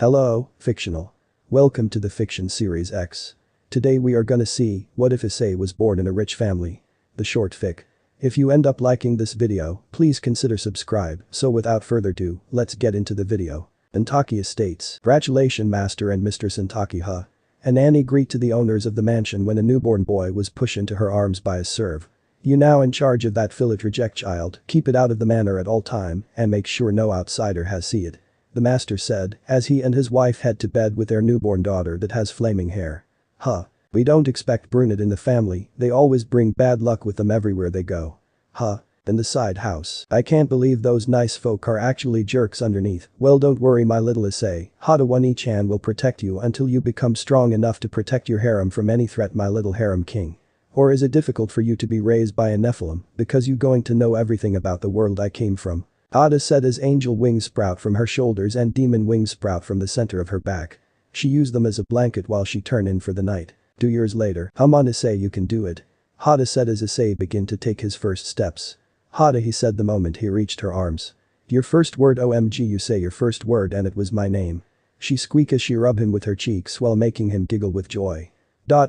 Hello, fictional. Welcome to the Fiction Series X. Today we are gonna see, what if Issei was born in a rich family? The short fic. If you end up liking this video, please consider subscribe, so without further ado, let's get into the video. Intaki Estates. Congratulations Master and Mistress Intaki huh? A nanny greet to the owners of the mansion when a newborn boy was pushed into her arms by a serve. You now in charge of that fillet reject child, keep it out of the manor at all time, and make sure no outsider has see it. The master said, as he and his wife head to bed with their newborn daughter that has flaming hair. Huh. We don't expect brunette in the family, they always bring bad luck with them everywhere they go. Huh. In the side house. I can't believe those nice folk are actually jerks underneath. Well don't worry my little Issei, Hada-one-chan will protect you until you become strong enough to protect your harem from any threat my little harem king. Or is it difficult for you to be raised by a Nephalem because you going to know everything about the world I came from? Ada said as angel wings sprout from her shoulders and demon wings sprout from the center of her back. She used them as a blanket while she turned in for the night. 2 years later, come on Issei you can do it. Hada said as Issei began to take his first steps. Hada he said the moment he reached her arms. Your first word OMG you say your first word and it was my name. She squeaked as she rubbed him with her cheeks while making him giggle with joy.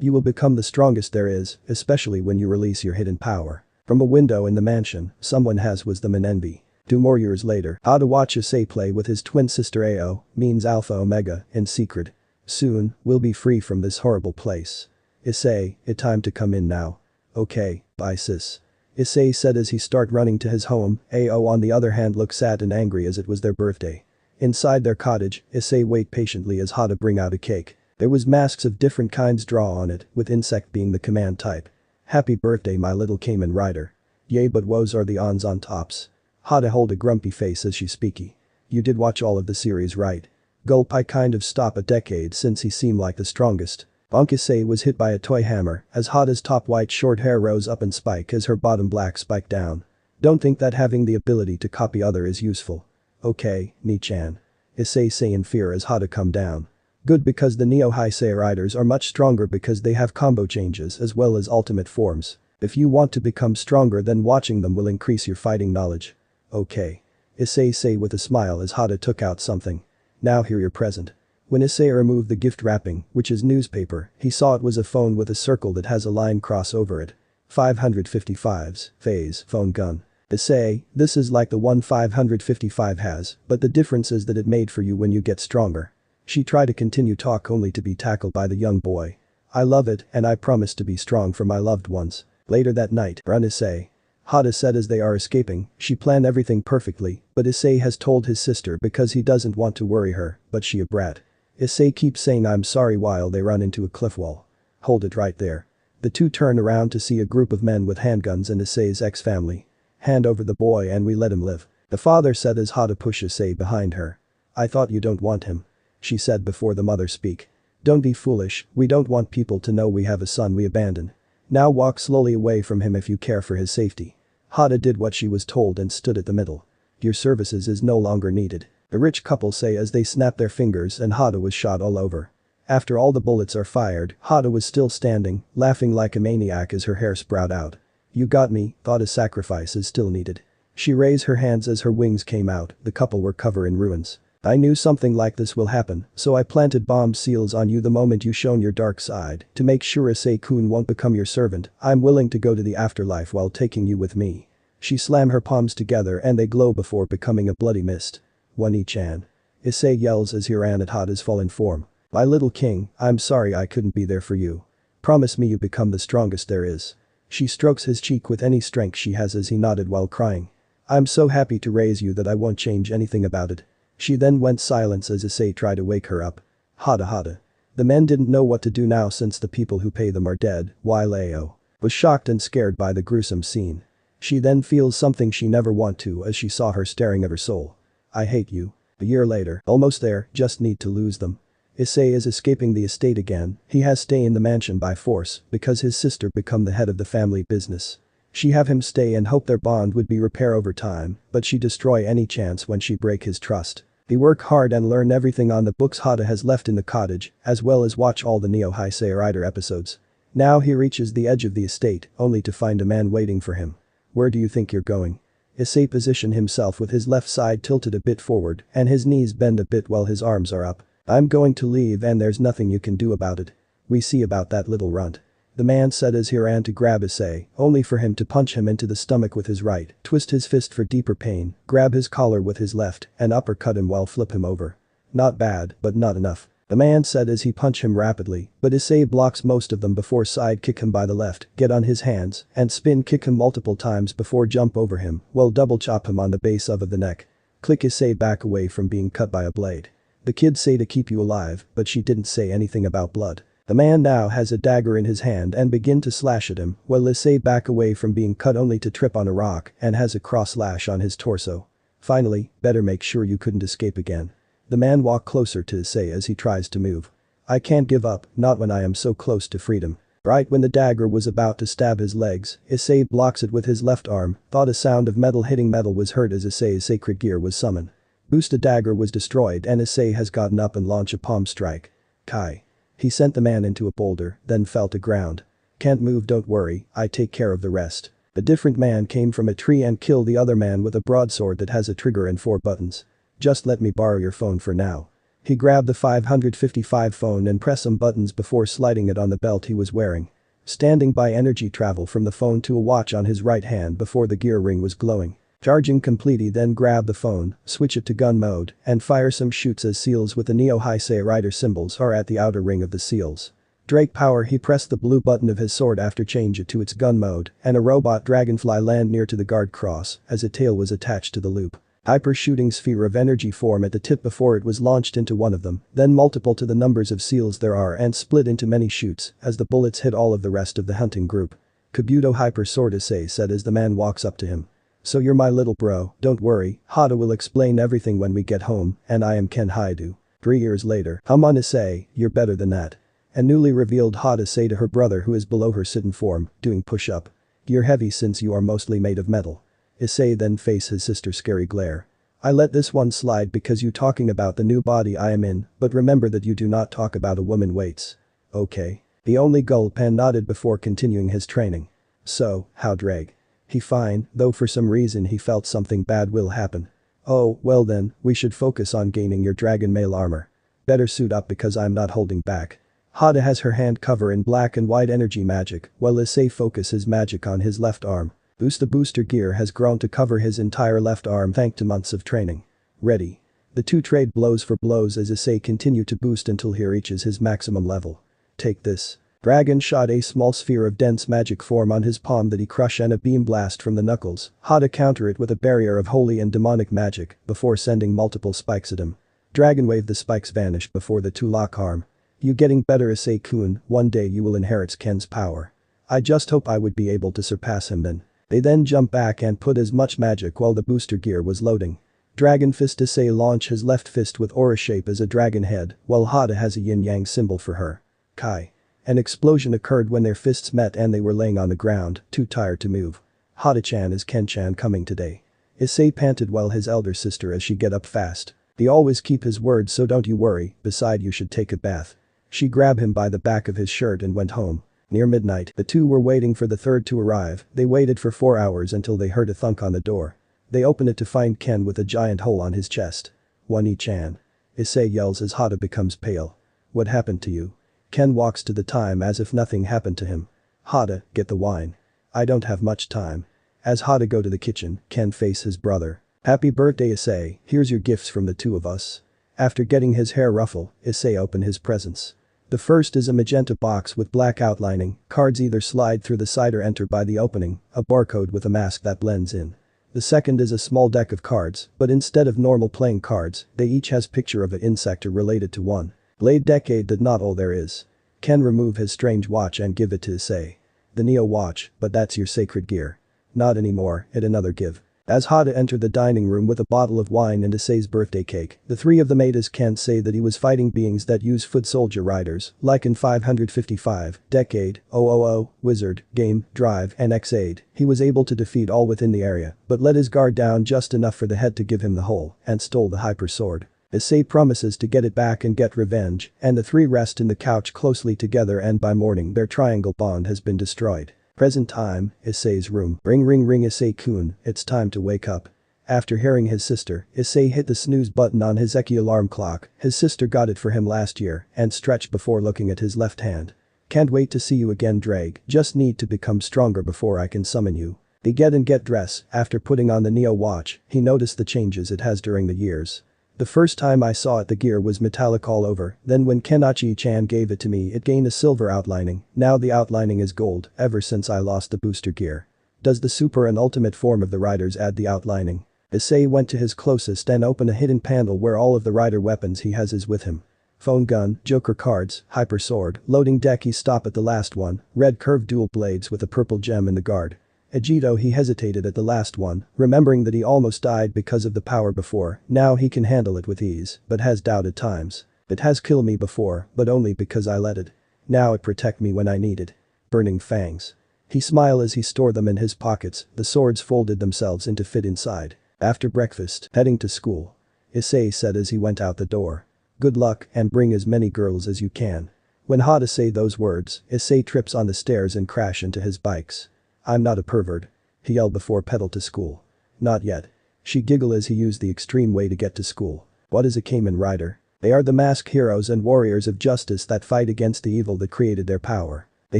You will become the strongest there is, especially when you release your hidden power. From a window in the mansion, someone has was them in envy. 2 more years later, Ada watch Issei play with his twin sister Ao, means Alpha Omega, in secret. Soon, we'll be free from this horrible place. Issei, it time to come in now. Okay, bye sis. Issei said as he start running to his home, Ao on the other hand looked sad and angry as it was their birthday. Inside their cottage, Issei wait patiently as Hada bring out a cake. There was masks of different kinds draw on it, with insect being the command type. Happy birthday my little Kamen Rider. Yay but woes are the ons on tops. Hada hold a grumpy face as she speaky. You did watch all of the series right? Gulp I kind of stop a decade since he seemed like the strongest. Issei was hit by a toy hammer as Hada's top white short hair rose up and spike as her bottom black spiked down. Don't think that having the ability to copy other is useful. Okay, Ni-chan. Issei say in fear as Hada come down. Good because the Neo-Heisei Riders are much stronger because they have combo changes as well as ultimate forms. If you want to become stronger then watching them will increase your fighting knowledge. Okay. Issei say with a smile as Hada took out something. Now here your present. When Issei removed the gift wrapping, which is newspaper, he saw it was a phone with a circle that has a line cross over it. 555's, phase, phone gun. Issei, this is like the one 555 has, but the difference is that it made for you when you get stronger. She tried to continue talk only to be tackled by the young boy. I love it and I promise to be strong for my loved ones. Later that night, run Issei. Hada said as they are escaping, she planned everything perfectly, but Issei has told his sister because he doesn't want to worry her, but she a brat. Issei keeps saying I'm sorry while they run into a cliff wall. Hold it right there. The two turn around to see a group of men with handguns and Issei's ex-family. Hand over the boy and we let him live. The father said as Hada pushed Issei behind her. I thought you don't want him. She said before the mother speak. Don't be foolish, we don't want people to know we have a son we abandoned. Now walk slowly away from him if you care for his safety. Hada did what she was told and stood at the middle. Your services is no longer needed. The rich couple say as they snap their fingers and Hada was shot all over. After all the bullets are fired, Hada was still standing, laughing like a maniac as her hair sprout out. You got me, thought a sacrifice is still needed. She raised her hands as her wings came out, the couple were covered in ruins. I knew something like this will happen, so I planted bomb seals on you the moment you shown your dark side, to make sure Issei-kun won't become your servant, I'm willing to go to the afterlife while taking you with me. She slammed her palms together and they glow before becoming a bloody mist. One-chan. Issei yells as he ran at Hada's fallen form. My little king, I'm sorry I couldn't be there for you. Promise me you become the strongest there is. She strokes his cheek with any strength she has as he nodded while crying. I'm so happy to raise you that I won't change anything about it. She then went silent as Issei tried to wake her up. Hada. The men didn't know what to do now since the people who pay them are dead, while Ao was shocked and scared by the gruesome scene. She then feels something she never want to as she saw her staring at her soul. I hate you. A year later, almost there, just need to lose them. Issei is escaping the estate again, he has stay in the mansion by force because his sister become the head of the family business. She have him stay and hope their bond would be repair over time, but she destroy any chance when she break his trust. He work hard and learn everything on the books Hada has left in the cottage, as well as watch all the Neo-Heisei Rider episodes. Now he reaches the edge of the estate, only to find a man waiting for him. Where do you think you're going? Issei positioned himself with his left side tilted a bit forward and his knees bend a bit while his arms are up. I'm going to leave and there's nothing you can do about it. We see about that little runt. The man said as he ran to grab Issei, only for him to punch him into the stomach with his right, twist his fist for deeper pain, grab his collar with his left, and uppercut him while flip him over. Not bad, but not enough. The man said as he punched him rapidly, but Issei blocks most of them before side kick him by the left, get on his hands, and spin kick him multiple times before jump over him, while double chop him on the base of the neck. Click Issei back away from being cut by a blade. The kid say to keep you alive, but she didn't say anything about blood. The man now has a dagger in his hand and begin to slash at him, while Issei back away from being cut only to trip on a rock and has a cross slash on his torso. Finally, better make sure you couldn't escape again. The man walk closer to Issei as he tries to move. I can't give up, not when I am so close to freedom. Right when the dagger was about to stab his legs, Issei blocks it with his left arm, thought a sound of metal hitting metal was heard as Issei's sacred gear was summoned. Boost dagger was destroyed and Issei has gotten up and launched a palm strike. Kai. He sent the man into a boulder, then fell to ground. Can't move, don't worry, I take care of the rest. A different man came from a tree and killed the other man with a broadsword that has a trigger and 4 buttons. Just let me borrow your phone for now. He grabbed the 555 phone and pressed some buttons before sliding it on the belt he was wearing. Standing by, energy travel from the phone to a watch on his right hand before the gear ring was glowing. Charging completely, then grab the phone, switch it to gun mode, and fire some shoots as seals with the Neo Issei Rider symbols are at the outer ring of the seals. Drake power, he pressed the blue button of his sword after change it to its gun mode, and a robot dragonfly land near to the guard cross as a tail was attached to the loop. Hyper shooting sphere of energy form at the tip before it was launched into one of them, then multiple to the numbers of seals there are and split into many shoots as the bullets hit all of the rest of the hunting group. Kabuto hyper sword, Issei said as the man walks up to him. So you're my little bro, don't worry, Hada will explain everything when we get home, and I am Ken Haidu. 3 years later, come on Issei, you're better than that. A newly revealed Hada say to her brother who is below her sitting form, doing push-up. You're heavy since you are mostly made of metal. Issei then face his sister's scary glare. I let this one slide because you talking about the new body I am in, but remember that you do not talk about a woman weights. Okay. The only Gulpan nodded before continuing his training. So, how drag? He fine, though for some reason he felt something bad will happen. Oh, well then, we should focus on gaining your dragon mail armor. Better suit up because I'm not holding back. Hada has her hand cover in black and white energy magic, while Issei focuses magic on his left arm. The booster gear has grown to cover his entire left arm thanks to months of training. Ready. The two trade blows for blows as Issei continue to boost until he reaches his maximum level. Take this. Dragon shot a small sphere of dense magic form on his palm that he crush and a beam blast from the knuckles. Hada counter it with a barrier of holy and demonic magic before sending multiple spikes at him. Dragon wave, the spikes vanished before the two lock arm. You getting better Issei-kun, one day you will inherit Ken's power. I just hope I would be able to surpass him then. They then jump back and put as much magic while the booster gear was loading. Dragon fist, Issei launch his left fist with aura shape as a dragon head while Hada has a yin-yang symbol for her. Kai. An explosion occurred when their fists met and they were laying on the ground, too tired to move. Hada-chan, is Ken-chan coming today? Issei panted while his elder sister as she get up fast. He always keep his word, so don't you worry, beside you should take a bath. She grabbed him by the back of his shirt and went home. Near midnight, the two were waiting for the third to arrive. They waited for 4 hours until they heard a thunk on the door. They open it to find Ken with a giant hole on his chest. One-chan. Issei yells as Hada becomes pale. What happened to you? Ken walks to the time as if nothing happened to him. Hada, get the wine. I don't have much time. As Hada go to the kitchen, Ken face his brother. Happy birthday Issei, here's your gifts from the two of us. After getting his hair ruffle, Issei open his presents. The first is a magenta box with black outlining, cards either slide through the side or enter by the opening, a barcode with a mask that blends in. The second is a small deck of cards, but instead of normal playing cards, they each has picture of an insect related to one. Blade decade that not all there is. Ken remove his strange watch and give it to Issei. The Neo watch, but that's your sacred gear. Not anymore, it another give. As Hada entered the dining room with a bottle of wine and Issei's birthday cake, the three of them ate as Ken say that he was fighting beings that use foot soldier riders, like in 555, Decade, 000, Wizard, Game, Drive, and X8. He was able to defeat all within the area, but let his guard down just enough for the head to give him the hole, and stole the hyper sword. Issei promises to get it back and get revenge, and the three rest in the couch closely together, and by morning their triangle bond has been destroyed. Present time, Issei's room. Ring ring ring Issei-kun, it's time to wake up. After hearing his sister, Issei hit the snooze button on his Eki alarm clock. His sister got it for him last year and stretched before looking at his left hand. Can't wait to see you again, Drake. Just need to become stronger before I can summon you. They get dress. After putting on the Neo watch, he noticed the changes it has during the years. The first time I saw it the gear was metallic all over, then when Kenichi-chan gave it to me it gained a silver outlining, now the outlining is gold, ever since I lost the booster gear. Does the super and ultimate form of the riders add the outlining? Issei went to his closest and opened a hidden panel where all of the rider weapons he has is with him. Phone gun, joker cards, hyper sword, loading deck. He stopped at the last one, red curved dual blades with a purple gem in the guard. Agito he hesitated at the last one, remembering that he almost died because of the power before, now he can handle it with ease, but has doubted times. It has killed me before, but only because I let it. Now it protect me when I need it. Burning fangs. He smiled as he stored them in his pockets, the swords folded themselves into fit inside. After breakfast, heading to school. Issei said as he went out the door. Good luck and bring as many girls as you can. When Hada say those words, Issei trips on the stairs and crash into his bikes. I'm not a pervert. He yelled before pedal to school. Not yet. She giggled as he used the extreme way to get to school. What is a Kamen Rider? They are the masked heroes and warriors of justice that fight against the evil that created their power. They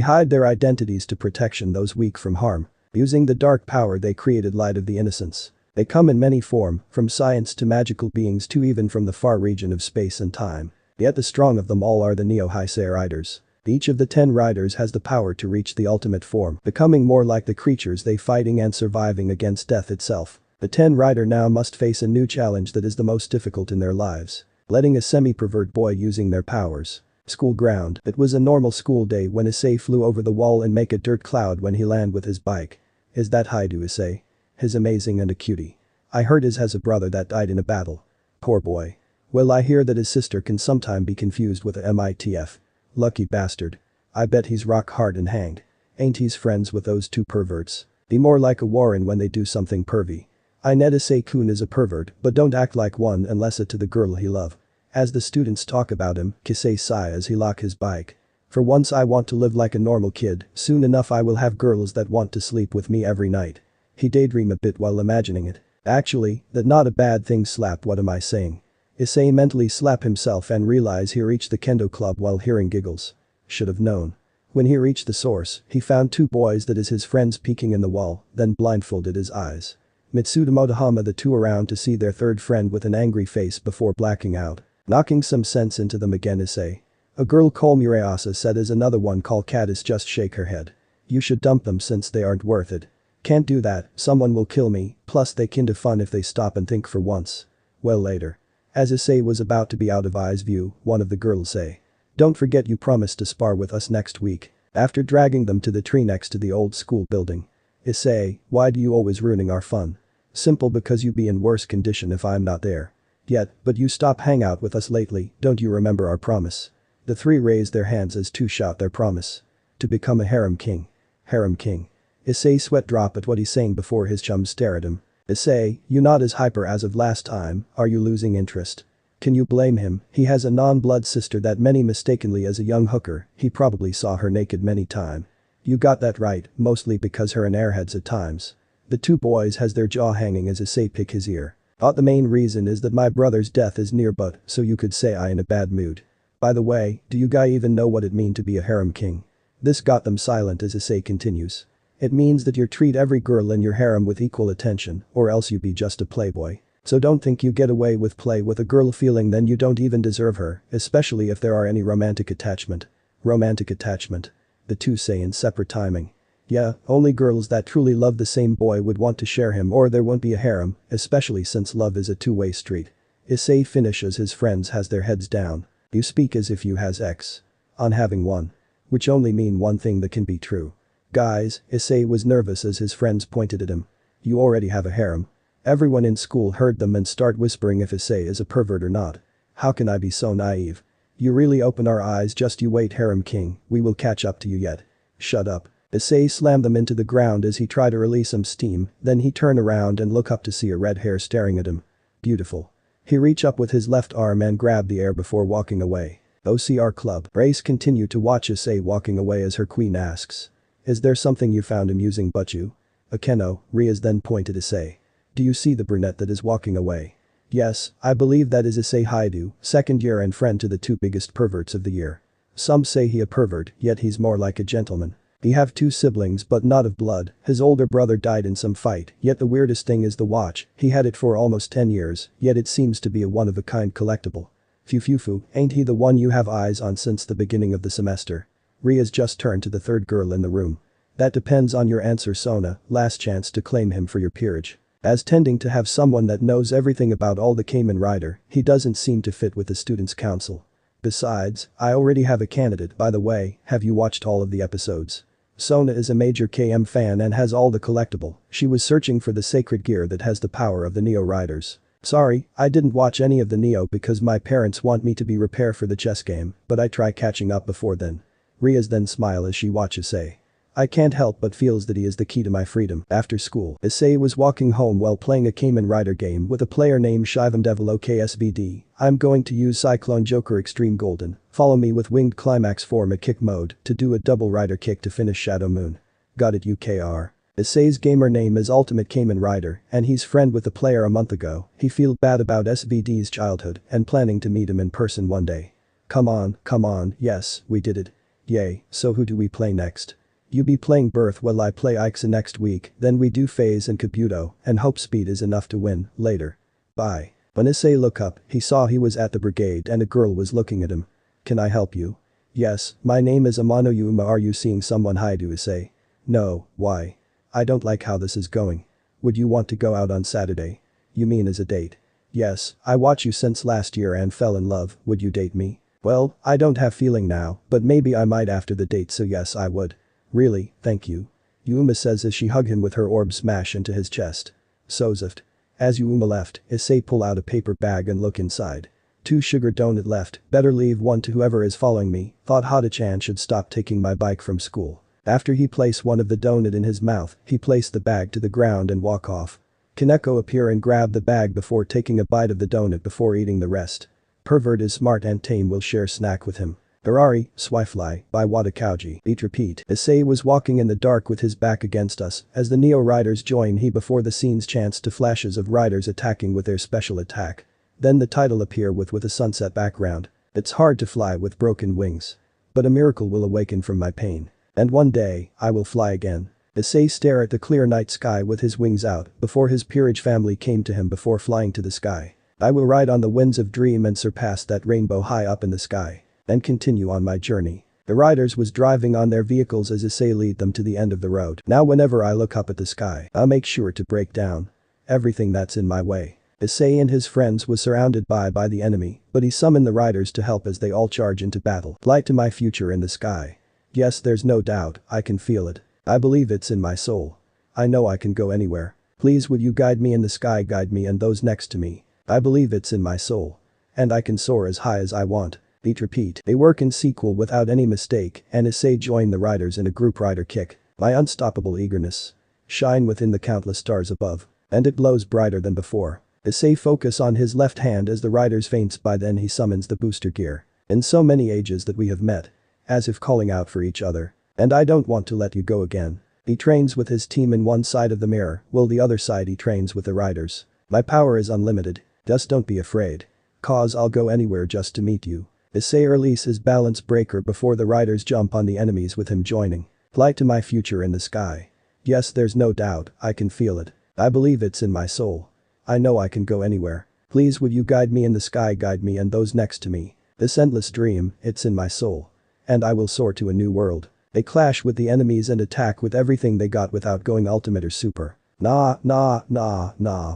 hide their identities to protection those weak from harm. Using the dark power they created light of the innocence. They come in many forms, from science to magical beings to even from the far region of space and time. Yet the strong of them all are the Neo-Issei Riders. Each of the 10 riders has the power to reach the ultimate form, becoming more like the creatures they fighting and surviving against death itself. The 10 rider now must face a new challenge that is the most difficult in their lives. Letting a semi-pervert boy using their powers. School ground. It was a normal school day when Issei flew over the wall and make a dirt cloud when he landed with his bike. Is that Haidu Issei? He's amazing and a cutie. I heard his has a brother that died in a battle. Poor boy. Well, I hear that his sister can sometime be confused with a MITF. Lucky bastard. I bet he's rock hard and hanged. Ain't he's friends with those 2 perverts? Be more like a Warren when they do something pervy. I net Issei-kun is a pervert but don't act like one unless it to the girl he love. As the students talk about him, Kisei sigh as he lock his bike. For once I want to live like a normal kid, soon enough I will have girls that want to sleep with me every night. He daydream a bit while imagining it. Actually, that not a bad thing. Slap, what am I saying? Issei mentally slap himself and realize he reached the kendo club while hearing giggles. Should have known. When he reached the source, he found 2 boys that is his friends peeking in the wall, then blindfolded his eyes. Mitsuda Motohama the 2 around to see their 3rd friend with an angry face before blacking out. Knocking some sense into them again. Issei. A girl called Mireasa said as another one called Caddis just shake her head. You should dump them since they aren't worth it. Can't do that, someone will kill me, plus they kinda fun if they stop and think for once. Well, later. As Issei was about to be out of Ai's view, one of the girls say. Don't forget you promised to spar with us next week. After dragging them to the tree next to the old school building. Issei, why do you always ruining our fun? Simple, because you be in worse condition if I'm not there. Yet, but you stop hang out with us lately, don't you remember our promise? The 3 raised their hands as 2 shout their promise. To become a harem king. Harem king. Issei sweat drop at what he's saying before his chums stare at him. Issei, you not as hyper as of last time, are you losing interest? Can you blame him? He has a non-blood sister that many mistakenly as a young hooker, he probably saw her naked many time. You got that right, mostly because her and airheads at times. The 2 boys has their jaw hanging as Issei pick his ear. Thought the main reason is that my brother's death is near, but so you could say I in a bad mood. By the way, do you guy even know what it mean to be a harem king? This got them silent as Issei continues. It means that you treat every girl in your harem with equal attention, or else you be just a playboy. So don't think you get away with play with a girl feeling then you don't even deserve her, especially if there are any romantic attachment. Romantic attachment. The 2 say in separate timing. Yeah, only girls that truly love the same boy would want to share him or there won't be a harem, especially since love is a 2-way street. Issei finishes his friends has their heads down. You speak as if you has X. On having one. Which only mean one thing that can be true. Guys, Issei was nervous as his friends pointed at him. You already have a harem. Everyone in school heard them and start whispering if Issei is a pervert or not. How can I be so naive? You really open our eyes, just you wait, harem king, we will catch up to you yet. Shut up. Issei slammed them into the ground as he tried to release some steam, then he turned around and looked up to see a red hair staring at him. Beautiful. He reached up with his left arm and grabbed the air before walking away. OCR club. Grace continued to watch Issei walking away as her queen asks. Is there something you found amusing but you? Akeno, Rias then pointed Issei. Do you see the brunette that is walking away? Yes, I believe that is Issei Haidu, second year and friend to the two biggest perverts of the year. Some say he a pervert, yet he's more like a gentleman. He have two siblings but not of blood, his older brother died in some fight, yet the weirdest thing is the watch, he had it for almost 10 years, yet it seems to be a one-of-a-kind collectible. Fufufu, ain't he the one you have eyes on since the beginning of the semester? Ria's just turned to the third girl in the room. That depends on your answer, Sona, last chance to claim him for your peerage. As tending to have someone that knows everything about all the Kamen Rider, he doesn't seem to fit with the students' council. Besides, I already have a candidate. By the way, have you watched all of the episodes? Sona is a major KM fan and has all the collectible. She was searching for the sacred gear that has the power of the Neo Riders. Sorry, I didn't watch any of the Neo because my parents want me to be repair for the chess game, but I try catching up before then. Ria's then smile as she watches Issei. I can't help but feels that he is the key to my freedom. After school, Issei was walking home while playing a Kamen Rider game with a player named Shivam Devil OKSVD. I'm going to use Cyclone Joker Extreme Golden. Follow me with Winged Climax form a kick mode to do a double rider kick to finish Shadow Moon. Got it UKR. Issei's gamer name is Ultimate Kamen Rider and he's friend with the player a month ago. He feel bad about SVD's childhood and planning to meet him in person one day. Come on, yes, we did it. Yay, so who do we play next? You be playing Birth while I play Issei next week, then we do Phase and Kabuto, and hope speed is enough to win, later. Bye. When Issei looked up, he saw he was at the brigade and a girl was looking at him. Can I help you? Yes, my name is Amano Yuma. Are you seeing someone? Hi to Issei. No, why? I don't like how this is going. Would you want to go out on Saturday? You mean as a date? Yes, I watch you since last year and fell in love, would you date me? Well, I don't have feeling now, but maybe I might after the date, so yes I would. Really, thank you. Yuma says as she hugged him with her orb smash into his chest. Sozift. As Yuma left, Issei pull out a paper bag and look inside. 2 sugar donut left, better leave one to whoever is following me, thought Hada-chan should stop taking my bike from school. After he placed one of the donut in his mouth, he placed the bag to the ground and walk off. Kaneko appear and grab the bag before taking a bite of the donut before eating the rest. Pervert is smart and tame will share snack with him. Barari, Swifly, by Wadakauji. Beat repeat. Issei was walking in the dark with his back against us as the Neo Riders join he before the scenes chanced to flashes of riders attacking with their special attack. Then the title appear with a sunset background. It's hard to fly with broken wings. But a miracle will awaken from my pain. And one day, I will fly again. Issei stare at the clear night sky with his wings out before his peerage family came to him before flying to the sky. I will ride on the winds of dream and surpass that rainbow high up in the sky. And continue on my journey. The riders was driving on their vehicles as Issei lead them to the end of the road. Now whenever I look up at the sky, I'll make sure to break down everything that's in my way. Issei and his friends was surrounded by the enemy, but he summoned the riders to help as they all charge into battle. Flight to my future in the sky. Yes, there's no doubt, I can feel it. I believe it's in my soul. I know I can go anywhere. Please would you guide me in the sky, guide me and those next to me. I believe it's in my soul. And I can soar as high as I want. Beat repeat. They work in sequel without any mistake and Issei joined the riders in a group rider kick. My unstoppable eagerness. Shine within the countless stars above. And it glows brighter than before. Issei focus on his left hand as the riders faints by then he summons the booster gear. In so many ages that we have met. As if calling out for each other. And I don't want to let you go again. He trains with his team in one side of the mirror while the other side he trains with the riders. My power is unlimited. Just don't be afraid. Cause I'll go anywhere just to meet you. Issei release his balance breaker before the riders jump on the enemies with him joining. Flight to my future in the sky. Yes, there's no doubt, I can feel it. I believe it's in my soul. I know I can go anywhere. Please would you guide me in the sky, guide me and those next to me. This endless dream, it's in my soul. And I will soar to a new world. They clash with the enemies and attack with everything they got without going ultimate or super. Nah.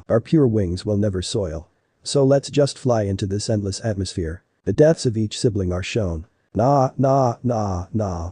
Our pure wings will never soil. So let's just fly into this endless atmosphere. The deaths of each sibling are shown. Nah.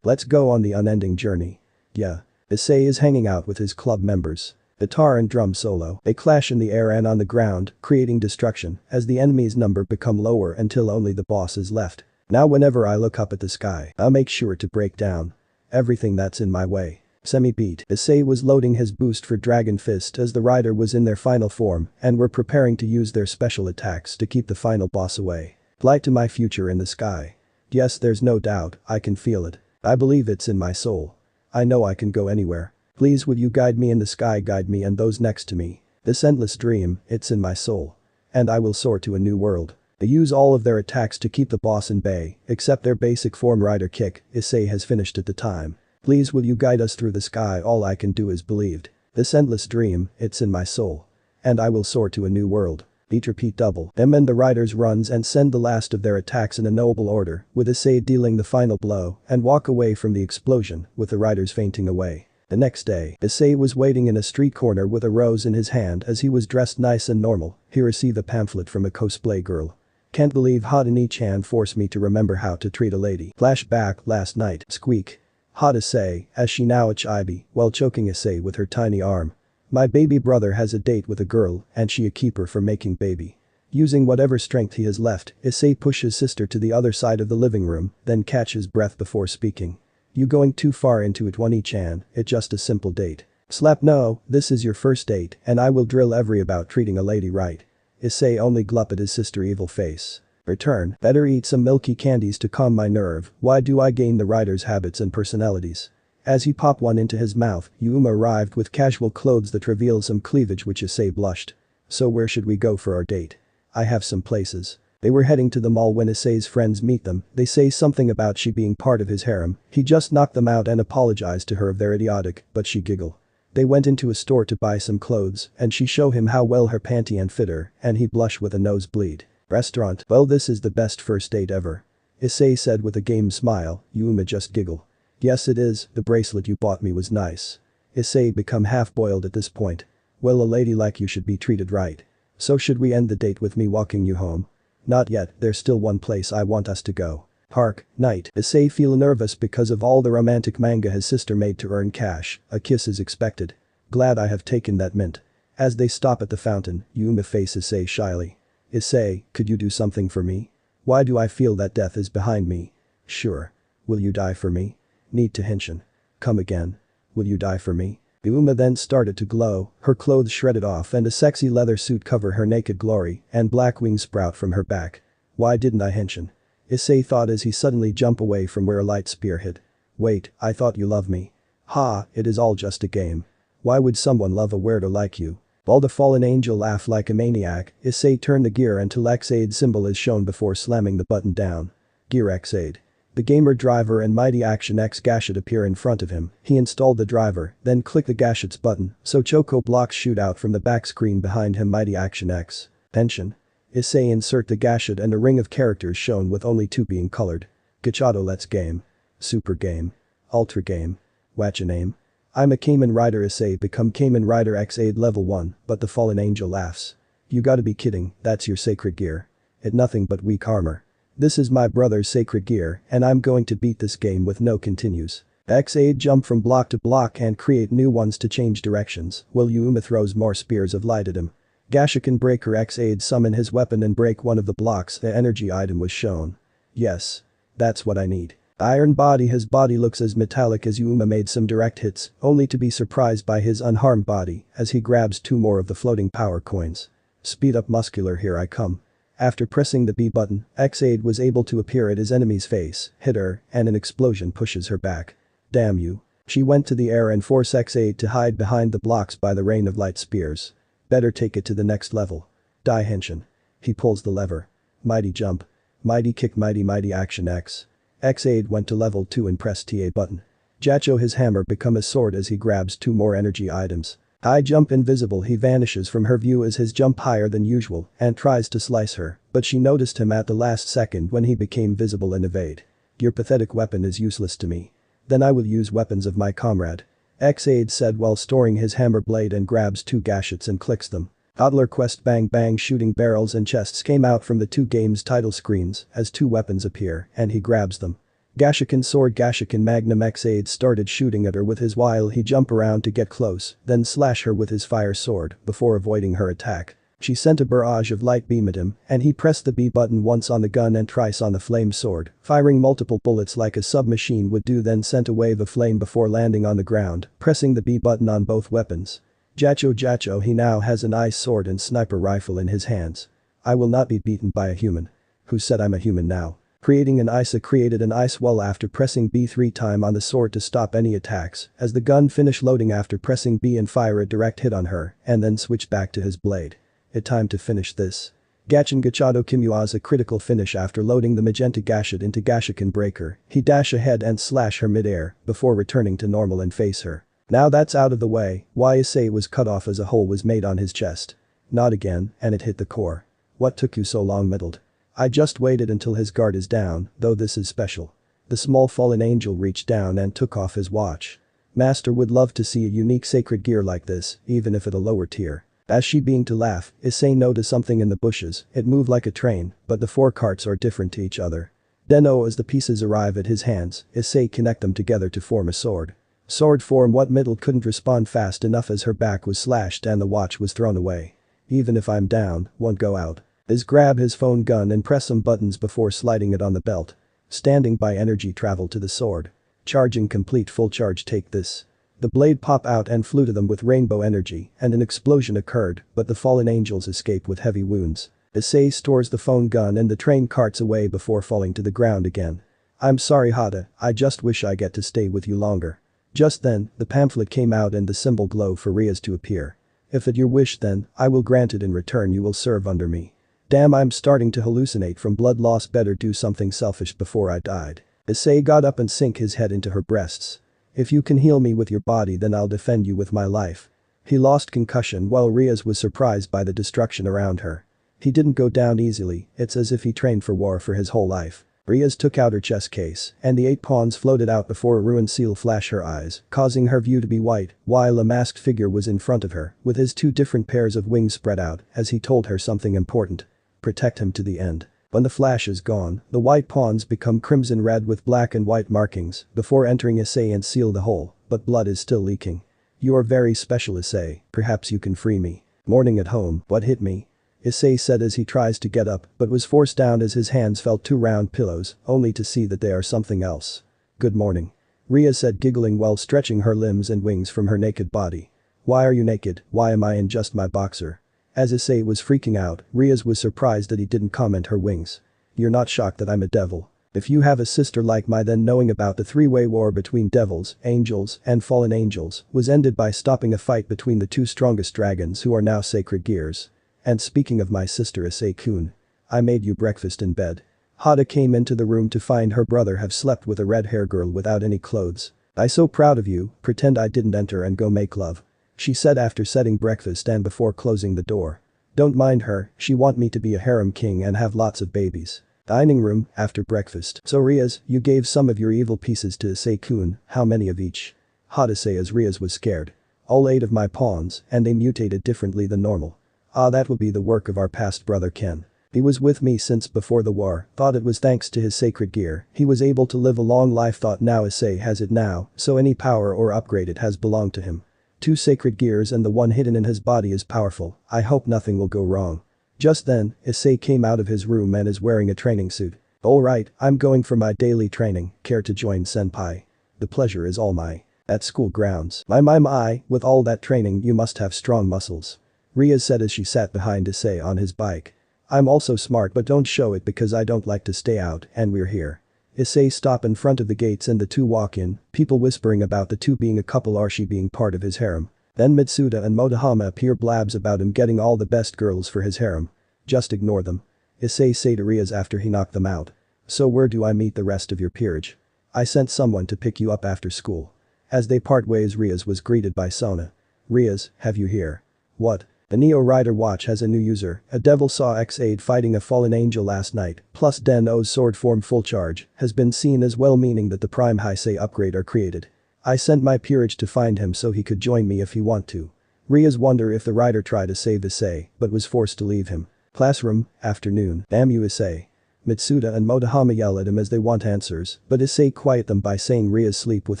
Let's go on the unending journey. Yeah. Issei is hanging out with his club members. Guitar and drum solo. They clash in the air and on the ground, creating destruction as the enemy's number become lower until only the boss is left. Now whenever I look up at the sky, I'll make sure to break down everything that's in my way. Semi-beat. Issei was loading his boost for Dragon Fist as the rider was in their final form and were preparing to use their special attacks to keep the final boss away. Flight to my future in the sky. Yes, there's no doubt, I can feel it. I believe it's in my soul. I know I can go anywhere. Please would you guide me in the sky, guide me and those next to me. This endless dream, it's in my soul. And I will soar to a new world. They use all of their attacks to keep the boss in bay, except their basic form rider kick. Issei has finished at the time. Please will you guide us through the sky, all I can do is believed. This endless dream, it's in my soul. And I will soar to a new world. Beat repeat double. Them and the riders runs and send the last of their attacks in a noble order, with Issei dealing the final blow and walk away from the explosion, with the riders fainting away. The next day, Issei was waiting in a street corner with a rose in his hand as he was dressed nice and normal. He received a pamphlet from a cosplay girl. Can't believe hot in each hand forced me to remember how to treat a lady. Flashback last night. Squeak. Hot Issei, as she now a chibi, while choking Issei with her tiny arm. My baby brother has a date with a girl and she a keeper for making baby. Using whatever strength he has left, Issei pushes sister to the other side of the living room, then catches breath before speaking. You going too far into it, Wani-chan, it's just a simple date. Slap no, this is your first date and I will drill every about treating a lady right. Issei only glup at his sister evil face. Return, better eat some milky candies to calm my nerve, why do I gain the rider's habits and personalities? As he popped one into his mouth, Yuma arrived with casual clothes that revealed some cleavage which Issei blushed. So where should we go for our date? I have some places. They were heading to the mall when Issei's friends meet them, they say something about she being part of his harem, he just knocked them out and apologized to her of their idiotic, but she giggle. They went into a store to buy some clothes and she show him how well her panty and fit her and he blush with a nosebleed. Restaurant, well this is the best first date ever. Issei said with a game smile, Yuma just giggle. Yes it is, the bracelet you bought me was nice. Issei become half-boiled at this point. Well a lady like you should be treated right. So should we end the date with me walking you home? Not yet, there's still one place I want us to go. Park, night. Issei feel nervous because of all the romantic manga his sister made to earn cash, a kiss is expected. Glad I have taken that mint. As they stop at the fountain, Yuma faces Issei shyly. Issei, could you do something for me? Why do I feel that death is behind me? Sure. Will you die for me? Need to henshin. Come again. Will you die for me? Yuma then started to glow, her clothes shredded off and a sexy leather suit cover her naked glory and black wings sprout from her back. Why didn't I henshin? Issei thought as he suddenly jumped away from where a light spear hid. Wait, I thought you loved me. Ha, it is all just a game. Why would someone love a weirdo like you? While the fallen angel laughed like a maniac, Issei turned the gear until X-Aid symbol is shown before slamming the button down. Gear X-Aid. The gamer driver and Mighty Action X gadget appear in front of him, he installed the driver, then click the gadget's button, so Choco blocks shoot out from the back screen behind him Mighty Action X. Tension. Issei insert the gadget and a ring of characters shown with only 2 being colored. Gachado let's game. Super game. Ultra game. Watcha name. I'm a Kamen Rider. Issei become Kamen Rider X-Aid level 1, but the fallen angel laughs. You gotta be kidding, that's your sacred gear. It nothing but weak armor. This is my brother's sacred gear and I'm going to beat this game with no continues. X-Aid jump from block to block and create new ones to change directions, while Yuma throws more spears of light at him. Gashiken Breaker X-Aid summon his weapon and break one of the blocks, the energy item was shown. Yes. That's what I need. Iron Body. His body looks as metallic as Yuma made some direct hits, only to be surprised by his unharmed body as he grabs 2 more of the floating power coins. Speed up muscular, here I come. After pressing the B button, X-Aid was able to appear at his enemy's face, hit her, and an explosion pushes her back. Damn you. She went to the air and forced X-Aid to hide behind the blocks by the rain of light spears. Better take it to the next level. Die henshin. He pulls the lever. Mighty jump. Mighty kick. Mighty Action X. X-Aid went to level 2 and pressed TA button. Jacho his hammer become a sword as he grabs 2 more energy items. High jump invisible. He vanishes from her view as his jump higher than usual and tries to slice her, but she noticed him at the last second when he became visible and evade. Your pathetic weapon is useless to me. Then I will use weapons of my comrade. X-Aid said while storing his hammer blade and grabs 2 gadgets and clicks them. Toddler Quest bang bang shooting barrels and chests came out from the 2 games title screens as 2 weapons appear and he grabs them. Gashiken sword. Gashiken Magnum. X-Aid started shooting at her with his while he jump around to get close, then slash her with his fire sword before avoiding her attack. She sent a barrage of light beam at him and he pressed the B button once on the gun and twice on the flame sword, firing multiple bullets like a submachine would do, then sent a wave of flame before landing on the ground, pressing the B button on both weapons. Jacho he now has an ice sword and sniper rifle in his hands. I will not be beaten by a human. Who said I'm a human now? Creating an Issei created an ice wall after pressing B 3 times on the sword to stop any attacks, as the gun finished loading after pressing B and fire a direct hit on her, and then switch back to his blade. It time to finish this. Gachin Gachado Kimua's a critical finish after loading the magenta Gashet into Gashiken Breaker, he dash ahead and slash her mid-air, before returning to normal and face her. Now that's out of the way, why Issei was cut off as a hole was made on his chest. Not again, and it hit the core. What took you so long middled? I just waited until his guard is down, though this is special. The small fallen angel reached down and took off his watch. Master would love to see a unique sacred gear like this, even if at a lower tier. As she being to laugh, Issei noticed something in the bushes, it moved like a train, but the four carts are different to each other. Then as the pieces arrive at his hands, Issei connect them together to form a sword. Sword form what middle couldn't respond fast enough as her back was slashed and the watch was thrown away. Even if I'm down, won't go out. Is grab his phone gun and press some buttons before sliding it on the belt. Standing by energy travel to the sword. Charging complete full charge take this. The blade pop out and flew to them with rainbow energy and an explosion occurred, but the fallen angels escape with heavy wounds. Issei stores the phone gun and the train carts away before falling to the ground again. I'm sorry Hada, I just wish I get to stay with you longer. Just then, the pamphlet came out and the symbol glow for Rias to appear. If at your wish then, I will grant it in return you will serve under me. Damn I'm starting to hallucinate from blood loss better do something selfish before I died. Issei got up and sink his head into her breasts. If you can heal me with your body then I'll defend you with my life. He lost concussion while Rias was surprised by the destruction around her. He didn't go down easily, it's as if he trained for war for his whole life. Rias took out her chest case, and the 8 pawns floated out before a ruined seal flashed her eyes, causing her view to be white, while a masked figure was in front of her, with his 2 different pairs of wings spread out, as he told her something important. Protect him to the end. When the flash is gone, the white pawns become crimson red with black and white markings, before entering Issei and seal the hole, but blood is still leaking. You are very special Issei, perhaps you can free me. Morning at home, what hit me? Issei said as he tries to get up, but was forced down as his hands felt 2 round pillows, only to see that they are something else. Good morning. Ria said giggling while stretching her limbs and wings from her naked body. Why are you naked, why am I in just my boxer? As Issei was freaking out, Rias was surprised that he didn't comment her wings. You're not shocked that I'm a devil. If you have a sister like my then knowing about the 3-way war between devils, angels, and fallen angels was ended by stopping a fight between the 2 strongest dragons who are now sacred gears. And speaking of my sister Issei-kun. I made you breakfast in bed. Hada came into the room to find her brother have slept with a red hair girl without any clothes. I so proud of you, pretend I didn't enter and go make love. She said after setting breakfast and before closing the door. Don't mind her, she want me to be a harem king and have lots of babies. Dining room, after breakfast. So Rias, you gave some of your evil pieces to Issei-kun, how many of each? Hada say as Rias was scared. All 8 of my pawns, and they mutated differently than normal. Ah that will be the work of our past brother Ken. He was with me since before the war, thought it was thanks to his sacred gear, he was able to live a long life thought now Issei has it now, so any power or upgrade it has belonged to him. 2 sacred gears and the one hidden in his body is powerful, I hope nothing will go wrong. Just then, Issei came out of his room and is wearing a training suit. Alright, I'm going for my daily training, care to join senpai? The pleasure is all mine. At school grounds. My, with all that training you must have strong muscles. Ria said as she sat behind Issei on his bike. I'm also smart but don't show it because I don't like to stay out and we're here. Issei stop in front of the gates and the 2 walk in, people whispering about the 2 being a couple or she being part of his harem. Then Mitsuda and Motohama appear blabs about him getting all the best girls for his harem. Just ignore them. Issei say to Rias after he knocked them out. So where do I meet the rest of your peerage? I sent someone to pick you up after school. As they part ways Rias was greeted by Sona. Rias, have you here? What? The Neo Rider watch has a new user, a devil saw X8 fighting a fallen angel last night, plus Den-O's sword form full charge, has been seen as well meaning that the Prime Heisei upgrade are created. I sent my peerage to find him so he could join me if he want to. Rias wonder if the rider tried to save Issei, but was forced to leave him. Classroom, afternoon, damn you Issei. Mitsuda and Motohama yell at him as they want answers, but Issei quiet them by saying Rias sleep with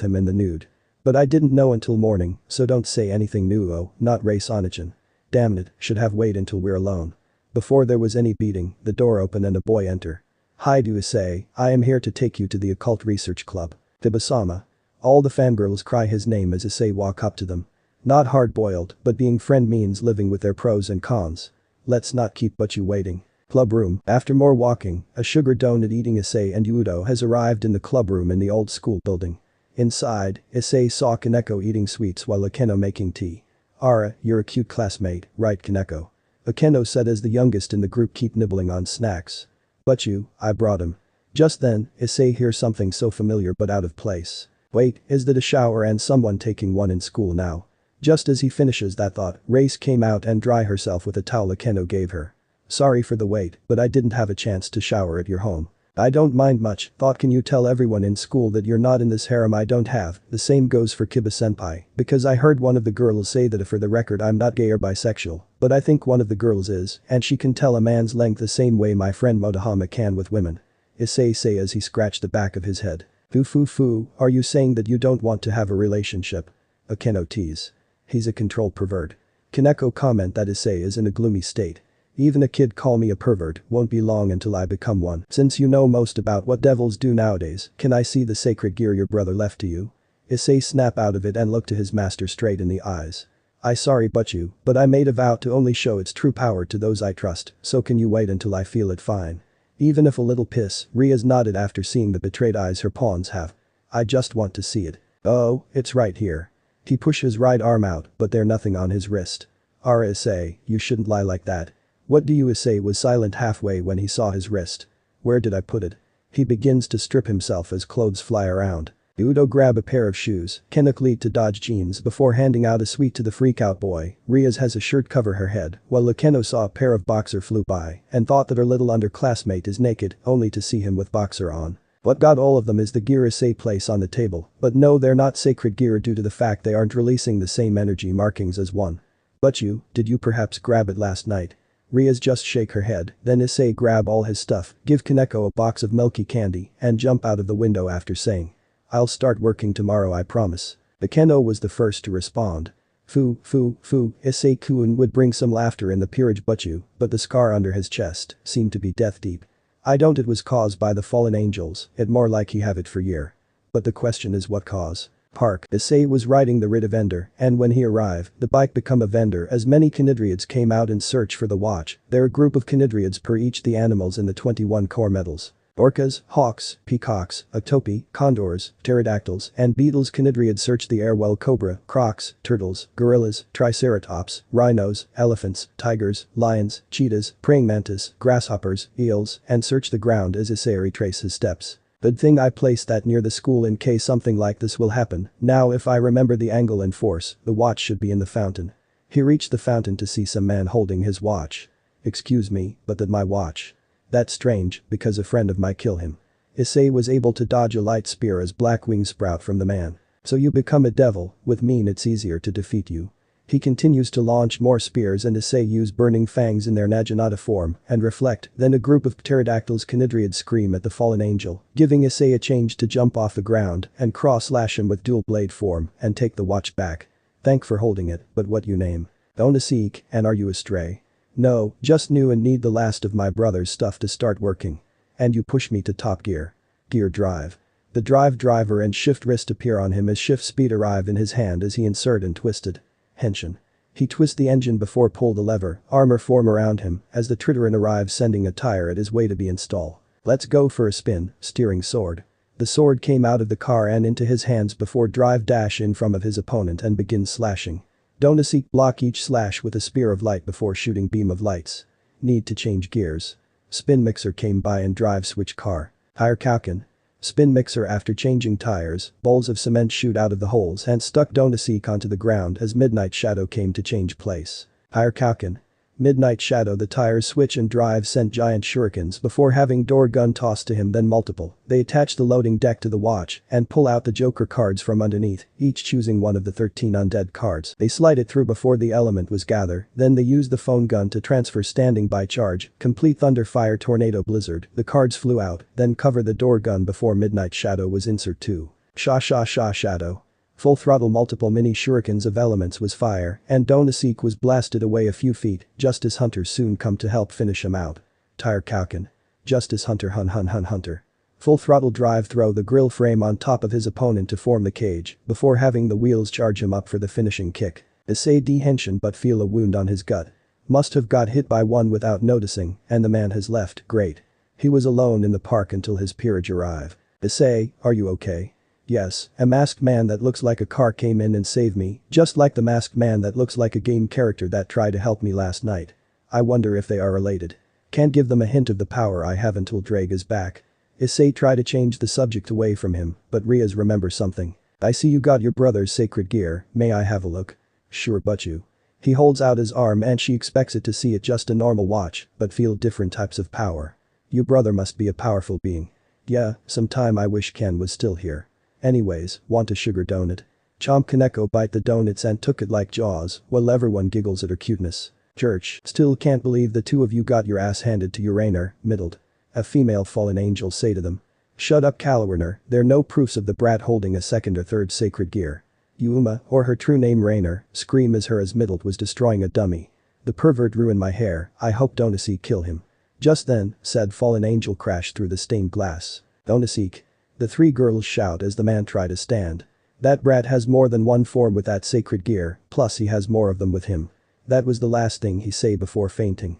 him in the nude. But I didn't know until morning, so don't say anything new not Ray Sonachin. Damn it, should have waited until we're alone. Before there was any beating, the door opened and a boy enter. Hi to Issei, I am here to take you to the occult research club. Tibasama. All the fangirls cry his name as Issei walk up to them. Not hard-boiled, but being friend means living with their pros and cons. Let's not keep but you waiting. Club room. After more walking, a sugar donut eating Issei and Udo has arrived in the club room in the old school building. Inside, Issei saw Kaneko eating sweets while Akeno making tea. "Ara, you're a cute classmate, right Kaneko?" Akeno said as the youngest in the group keep nibbling on snacks. "But I brought him." Just then, Issei hears something so familiar but out of place. Wait, is that a shower and someone taking one in school now? Just as he finishes that thought, Race came out and dry herself with a towel Akeno gave her. "Sorry for the wait, but I didn't have a chance to shower at your home." "I don't mind much, thought can you tell everyone in school that you're not in this harem I don't have, the same goes for Kiba-senpai, because I heard one of the girls say that for the record I'm not gay or bisexual, but I think one of the girls is, and she can tell a man's length the same way my friend Motohama can with women." Issei say as he scratched the back of his head. Foo, are you saying that you don't want to have a relationship?" Akeno tease. "He's a controlled pervert." Kaneko comment that Issei is in a gloomy state. "Even a kid call me a pervert, won't be long until I become one. Since you know most about what devils do nowadays, can I see the sacred gear your brother left to you?" Issei snap out of it and looked to his master straight in the eyes. "I sorry but I made a vow to only show its true power to those I trust, so can you wait until I feel it fine?" Even if a little piss, Ria's nodded after seeing the betrayed eyes her pawns have. "I just want to see it." "Oh, it's right here." He pushed his right arm out, but there's nothing on his wrist. "Ara Issei, you shouldn't lie like that." "What do you?" Issei was silent halfway when he saw his wrist. "Where did I put it?" He begins to strip himself as clothes fly around. Udo grab a pair of shoes, Kenok lead to dodge jeans before handing out a sweet to the freak-out boy. Ria's has a shirt cover her head, while Akeno saw a pair of boxer flew by and thought that her little underclassmate is naked, only to see him with boxer on. What got all of them is the gear Issei place on the table, but no they're not sacred gear due to the fact they aren't releasing the same energy markings as one. "But did you perhaps grab it last night?" Ria's just shake her head, then Issei grab all his stuff, give Kaneko a box of milky candy, and jump out of the window after saying, "I'll start working tomorrow I promise." Akeno was the first to respond. Foo, Issei-kun would bring some laughter in the peerage but the scar under his chest seemed to be death deep. "I don't it was caused by the fallen angels, it more like he have it for year." "But the question is what cause?" Park. Issei was riding the Rita vendor and when he arrived, the bike become a vendor as many Canidriads came out in search for the watch. There are a group of Canidriads per each the animals in the 21 core medals. Orcas, hawks, peacocks, octopi, condors, pterodactyls, and beetles. Canidriads search the air while cobra, crocs, turtles, gorillas, triceratops, rhinos, elephants, tigers, lions, cheetahs, praying mantis, grasshoppers, eels, and search the ground as Issei retrace his steps. "Good thing I placed that near the school in case something like this will happen. Now if I remember the angle and force, the watch should be in the fountain." He reached the fountain to see some man holding his watch. "Excuse me, but that my watch?" "That's strange, because a friend of mine kill him." Issei was able to dodge a light spear as black wings sprout from the man. "So you become a devil, with mean it's easier to defeat you." He continues to launch more spears and Issei use burning fangs in their Naginata form and reflect, then a group of pterodactyls Canidriads scream at the fallen angel, giving Issei a change to jump off the ground and cross-slash him with dual blade form and take the watch back. "Thank for holding it, but what you name?" "Onaseek, and are you a stray?" "No, just new and need the last of my brother's stuff to start working." "And you push me to top gear." "Gear drive." The drive driver and shift wrist appear on him as shift speed arrive in his hand as he insert and twisted. Henshin. He twists the engine before pull the lever, armor form around him as the Tritoran arrives sending a tire at his way to be installed. "Let's go for a spin, steering sword." The sword came out of the car and into his hands before drive dash in front of his opponent and begins slashing. Donaseek block each slash with a spear of light before shooting beam of lights. Need to change gears. Spin mixer came by and drive switch car. Tire Kauken. Spin mixer after changing tires, bowls of cement shoot out of the holes and stuck Donaseek onto the ground as Midnight Shadow came to change place. Tire Kauken. Midnight Shadow the tires switch and drive sent giant shurikens before having door gun tossed to him then multiple. They attach the loading deck to the watch and pull out the Joker cards from underneath, each choosing one of the 13 undead cards. They slide it through before the element was gathered, then they use the phone gun to transfer standing by charge, complete thunder fire tornado blizzard, the cards flew out, then cover the door gun before Midnight Shadow was insert too. Sha Shadow. Full throttle multiple mini shurikens of elements was fire and Donaseek was blasted away a few feet, Justice Hunters soon come to help finish him out. Tire Kauken. Justice Hunter Hunter. Full throttle drive throw the grill frame on top of his opponent to form the cage before having the wheels charge him up for the finishing kick. Issei D Henshin but feel a wound on his gut. Must have got hit by one without noticing, and the man has left, great. He was alone in the park until his peerage arrive. Issei, are you okay? Yes, a masked man that looks like a car came in and saved me, just like the masked man that looks like a game character that tried to help me last night. I wonder if they are related. Can't give them a hint of the power I have until Drake is back. Issei tried to change the subject away from him, but Riaz remembers something. I see you got your brother's sacred gear, may I have a look? Sure but you. He holds out his arm and she expects it to see it just a normal watch, but feel different types of power. Your brother must be a powerful being. Yeah, sometime I wish Ken was still here. Anyways, want a sugar donut? Chomp Kaneko bite the donuts and took it like Jaws, while everyone giggles at her cuteness. Church, still can't believe the two of you got your ass handed to you Rainer, middled. A female fallen angel say to them. Shut up Calwerner, there no proofs of the brat holding a second or third sacred gear. Yuma, or her true name Rainer, scream as her as middled was destroying a dummy. The pervert ruined my hair, I hope Donaseek kill him. Just then, said fallen angel crashed through the stained glass. Donaseek. The three girls shout as the man try to stand. That brat has more than one form with that sacred gear, plus he has more of them with him. That was the last thing he say before fainting.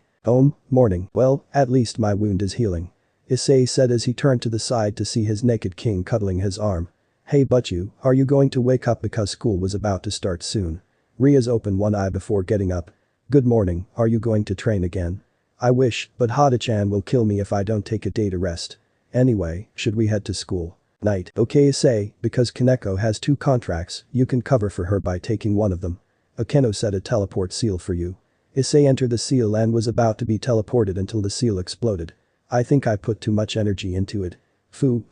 Morning, well, at least my wound is healing. Issei said as he turned to the side to see his naked king cuddling his arm. Hey but you, are you going to wake up because school was about to start soon? Riaz opened one eye before getting up. Good morning, are you going to train again? I wish, but Hada-chan will kill me if I don't take a day to rest. Anyway, should we head to school? Night. Okay Issei, because Kaneko has 2 contracts, you can cover for her by taking one of them. Akeno said a teleport seal for you. Issei entered the seal and was about to be teleported until the seal exploded. I think I put too much energy into it. Foo,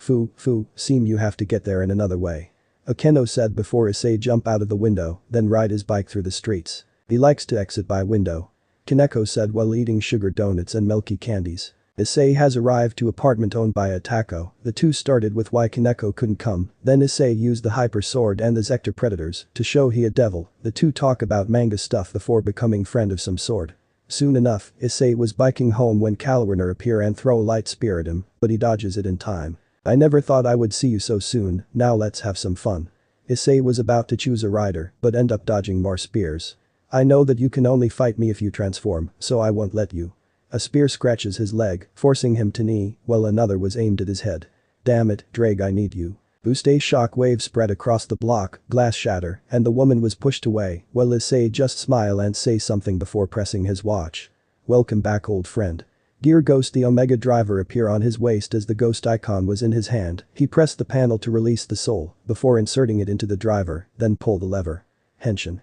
seem you have to get there in another way. Akeno said before Issei jump out of the window, then ride his bike through the streets. He likes to exit by window. Kaneko said while eating sugar donuts and milky candies. Issei has arrived to apartment owned by Atako, the two started with why Kaneko couldn't come, then Issei used the hyper sword and the Zector predators to show he a devil, the two talk about manga stuff before becoming friend of some sort. Soon enough, Issei was biking home when Calwerner appear and throw a light spear at him, but he dodges it in time. I never thought I would see you so soon, now let's have some fun. Issei was about to choose a rider, but end up dodging more spears. I know that you can only fight me if you transform, so I won't let you. A spear scratches his leg, forcing him to knee, while another was aimed at his head. Damn it, Drake I need you. Booste shock wave spread across the block, glass shatter, and the woman was pushed away, while Issei just smile and say something before pressing his watch. Welcome back old friend. Gear Ghost the Omega driver appear on his waist as the ghost icon was in his hand, he pressed the panel to release the soul, before inserting it into the driver, then pull the lever. Henshin.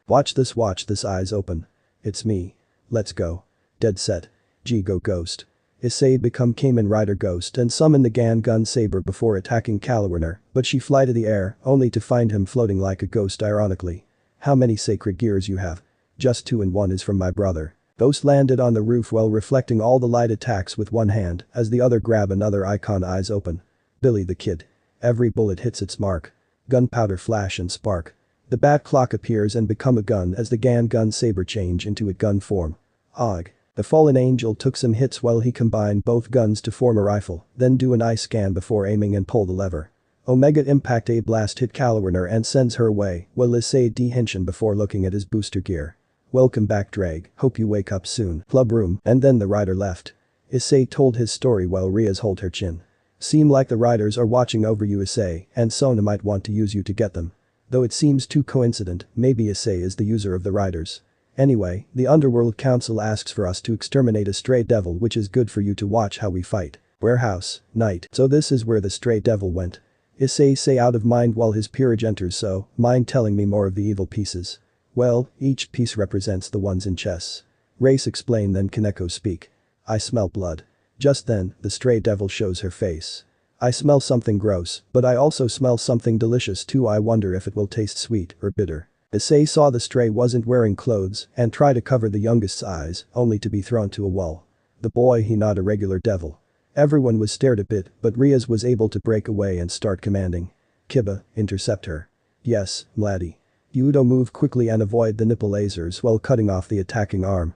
Watch this eyes open. It's me. Let's go. Dead set. Go Ghost. Issei become Kamen Rider Ghost and summon the gun saber before attacking Calwerner, but she fly to the air, only to find him floating like a ghost ironically. How many sacred gears you have? Just 2 and 1 is from my brother. Ghost landed on the roof while reflecting all the light attacks with one hand, as the other grab another icon eyes open. Billy the Kid. Every bullet hits its mark. Gunpowder flash and spark. The bat clock appears and become a gun as the gun saber change into a gun form. Og. The fallen angel took some hits while he combined both guns to form a rifle, then do an eye scan before aiming and pull the lever. Omega Impact A blast hit Calwerner and sends her away, while Issei de-henshin before looking at his booster gear. Welcome back Drake, hope you wake up soon. Club room, and then the rider left. Issei told his story while Riaz hold her chin. Seem like the riders are watching over you Issei, and Sona might want to use you to get them. Though it seems too coincident, maybe Issei is the user of the riders. Anyway, the Underworld Council asks for us to exterminate a stray devil which is good for you to watch how we fight. Warehouse, night. So this is where the stray devil went. Issei say out of mind while his peerage enters so, mind telling me more of the evil pieces. Well, each piece represents the ones in chess. Race explain then Kaneko speak. I smell blood. Just then, the stray devil shows her face. I smell something gross, but I also smell something delicious too I wonder if it will taste sweet or bitter. Issei saw the stray wasn't wearing clothes and tried to cover the youngest's eyes, only to be thrown to a wall. The boy he not a regular devil. Everyone was stared a bit, but Riaz was able to break away and start commanding. Kiba, intercept her. Yes, Mladdie. Yudo move quickly and avoid the nipple lasers while cutting off the attacking arm.